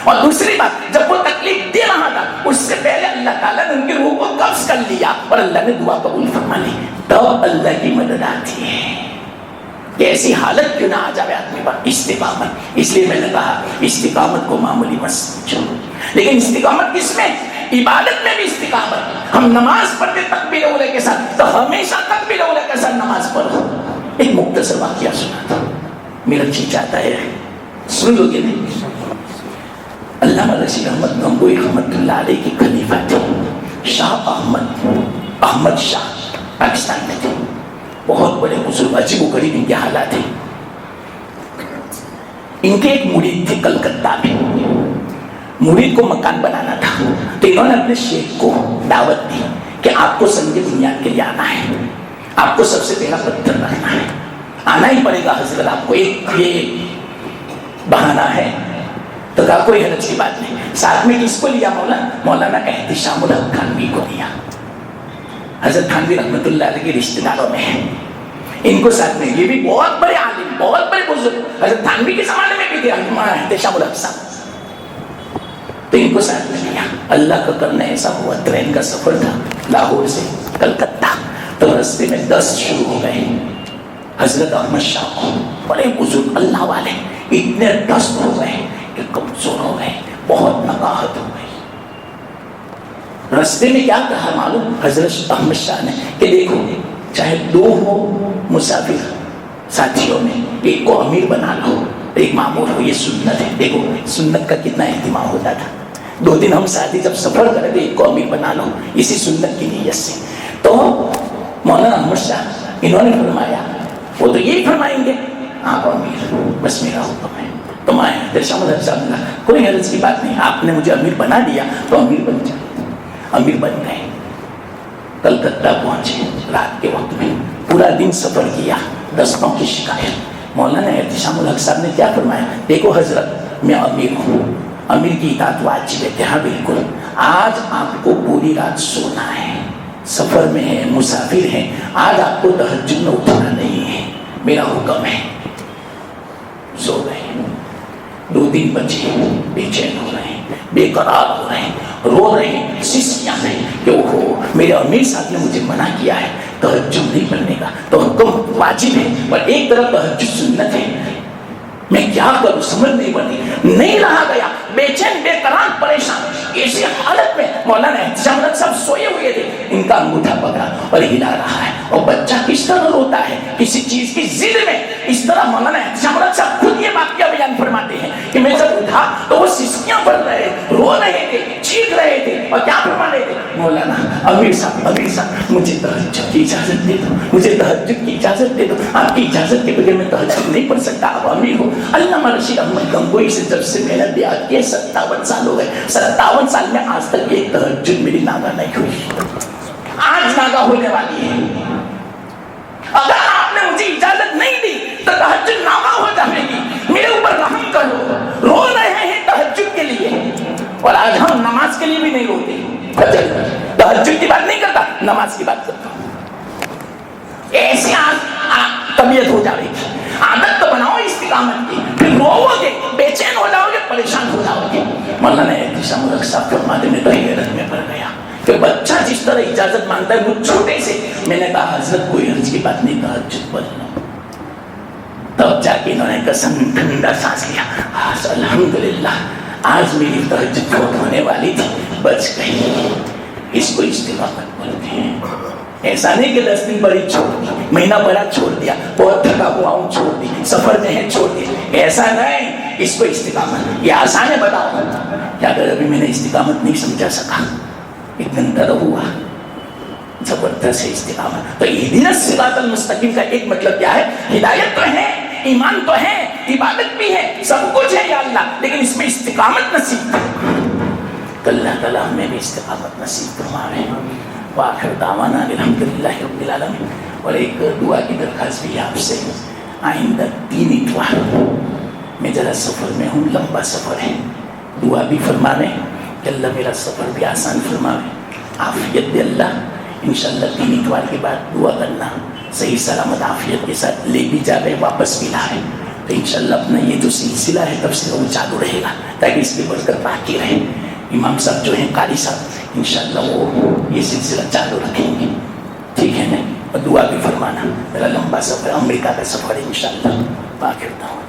Speaker 1: اور دوسری بات، جب وہ تکلیف دے رہا تھا اس سے پہلے اللہ تعالیٰ نے ان کی روح کو قبض کر لیا اور اللہ نے دعا قبول فرما لی. تب اللہ کی مدد آتی ہے. کہ ایسی حالت کیوں نہ آ جائے آدمی پر. استقامت. اس لیے میں نے کہا استقامت کو معمولی مت سمجھو. لیکن استقامت کس میں؟ عبادت میں بھی استقامت. ہم نماز پڑھتے تکبیر اولی کے ساتھ، تو ہمیشہ تکبیر اولی کے ساتھ نماز پڑھو. ایک مختصر واقعہ سنا تھا، میرا جی چاہتا ہے سن لو گے نہیں. علامہ رشید احمد گنگوئی رحمۃ اللہ علیہ کے خلیفہ تھے شاہ احمد شاہ، پاکستان میں تھے. بہت بڑے بزرگ، عجیب و غریب ان کے حالات ہیں. ان کے ایک مرید تھے کلکتہ میں. مرید کو مکان بنانا تھا تو انہوں نے اپنے شیخ کو دعوت دی کہ آپ کو سنگ بنیاد کے لیے آنا ہے، آپ کو سب سے پہلا پتھر رکھنا ہے، آنا ہی پڑے گا حضرت آپ کو. ایک یہ بہانہ ہے. تو کہا کوئی حرج کی بات نہیں. ساتھ میں کس کو لیا؟ مولانا احتشام الحق تھانوی کو لیا. حضرت تھانوی رحمۃ اللہ علیہ کے رشتہ داروں میں ہے. ان کو ساتھ میں، یہ بھی بہت بڑے عالم، بہت بڑے بزرگ، حضرت تھانوی کے زمانے میں بھی تھے احتشام الحق صاحب، تو ان کو ساتھ میں لیا۔ اللہ کا کرنا ایسا ہوا، ٹرین کا سفر تھا لاہور سے کلکتہ، تو رستے میں دست شروع ہو گئے۔ حضرت احمد شاہ کو، بڑے بزرگ اللہ والے، اتنے دست ہو گئے کہ کمزور ہو گئے، بہت نقاہت ہو گئی۔ رستے میں کیا کہا معلوم حضرت احمد شاہ نے کہ دیکھو چاہے دو ہو مسافر ساتھیوں میں، ایک کو امیر بنا لو، ایک معمور ہو، یہ سنت ہے۔ دیکھو سنت کا کتنا اہتمام ہوتا تھا، 2 دن ہم ساتھی جب سفر کرے تو ایک کو امیر بنا لو، اسی سنت کی نیت سے۔ تو مولانا احمد شاہ انہوں نے فرمایا، وہ تو یہی فرمائیں گے آپ امیر، بس میرا حکم ہے۔ تو میں احتشام الحق صاحب نے کہا کوئی حرج کی بات نہیں، آپ نے مجھے امیر بنا دیا تو امیر بن جائے۔ امیر بن گئے، کلکتہ پہنچے رات کے وقت میں، پورا دن سفر کیا، دستوں کی شکایت۔ مولانا احتشام الحق صاحب نے کیا فرمایا، دیکھو حضرت میں امیر ہوں، امیر کی اطاعت واجب ہے۔ کہا بالکل، آج آپ کو پوری رات سونا ہے، سفر میں ہے، مسافر ہیں، آج آپ کو تہجد میں اٹھنا نہیں ہے، میرا حکم ہے۔ سو گئے، 2 دن بچے، بے چین ہو رہے ہیں، بے قرار ہو رہے ہیں، رو رہے ہیں، سسکیاں رہے ہیں کہ اوہو میرے امیر صاحب نے مجھے منع کیا ہے تہجد نہیں پڑھنے کا، تو حکم واجب ہے پر ایک طرف تہجد سنت ہے، میں کیا کروں سمجھ نہیں بنی، نہیں رہا گیا، بے چین، بے قرار، پریشان۔ اسی حالت میں مولانا احتشام الحق صاحب سوئے ہوئے تھے، ان کا انگوٹھا پکڑا اور ہلا رہا ہے، اور بچہ کس طرح روتا ہے کسی چیز کی ضد میں، اس طرح مولانا احتشام الحق صاحب خود یہ واقعہ بیان فرماتے ہیں کہ میں جب اٹھا تو وہ سسکیاں بھر رہے، رو رہے تھے، چیخ رہے تھے، اور کیا فرما رہے تھے، مولانا امیر صاحب مجھے تہجد کی اجازت دے دو، مجھے تہجد کی اجازت دے دو، آپ کی اجازت کے بغیر میں تہجد نہیں پڑھ سکتا، آپ امیر ہو۔ علامہ رشید احمد گنگوئی سے جب سے میں نے بیعت کیے 57 سال ہو گئے، 57 سال میں آج تک ایک تہجد میری ناگاہ نہیں ہوئی، آج ناگاہ ہونے والی ہے۔ اگر آپ نے مجھے اجازت نہیں دی تو تہجد ناگاہ ہو جائے گی، میرے اوپر رحم کرو۔ رو رہے ہیں تہجد کے لیے، اور آج ہم نماز کے لیے بھی نہیں روتے، تہجد کی بات نہیں کرتا، نماز کی بات کرتا ہوں۔ ایسی طبیعت ہو جائے گی، عادت تو بناؤ استقامت کی، پھر روو گے، بے چین ہو جاؤ گے، پریشان ہو جاؤ گے۔ مولانا احتشام الحق صاحب فرماتے میں تو حیرت میں پڑ گیا کہ بچہ جس طرح اجازت مانگتا ہے وہ چھوٹے سے، میں نے کہا حضرت کوئی حرج کی بات نہیں، تہجد پڑھ لو۔ تب جا کے انہوں نے قسم ٹھنڈا سانس لیا، الحمدللہ آج میری تہجد فوت ہونے والی تھی، بچ گئی۔ اس کو استقامت بولتے ہیں۔ ایسا نہیں کہ 10 دن بڑی چھوڑ دی، مہینہ بڑا چھوڑ دیا، بہت تھکا ہوا ہوں چھوڑ دی، سفر میں ہے چھوڑ دی، ایسا نہیں، اس کو استقامت۔ یہ آسان ہے بتاؤ کہ اگر ابھی میں نے استقامت نہیں سمجھا سکا، اتنا درد ہوا، زبردست ہے استقامت۔ تو اہدنا الصراط المستقیم کا ایک مطلب کیا ہے، ہدایت تو ہے، ایمان تو ہے، عبادت بھی ہے، سب کچھ ہے یا اللہ، لیکن اس میں استقامت نصیب تو اللہ تعالیٰ ہمیں بھی استقامت نصیب فرمائے۔ وآخر دعوانا الحمدللہ رب العالمین۔ اور ایک دعا کی درخواست بھی آپ سے، آئندہ 3 اتوار میں ذرا سفر میں ہوں، لمبا سفر ہے، دعا بھی فرماوے کہ اللہ میرا سفر بھی آسان فرماوے، عافیت دے اللہ۔ انشاءاللہ 3 اتوار کے بعد دعا کرنا، صحیح سلامت عافیت کے ساتھ لے بھی جاوے، واپس بھی لائے، تو انشاءاللہ اپنا یہ جو سلسلہ ہے تفسیر وہ چالو رہے گا، تاکہ اس کی برکت باقی رہے۔ امام صاحب جو ہیں قاری صاحب انشاءاللہ وہ یہ سلسلہ چالو رکھیں گے، ٹھیک ہے نا؟ اور دعا بھی فرمانا، میرا لمبا سفر امریکہ کا سفر ہے انشاءاللہ۔ باقی ہوتا ہوں۔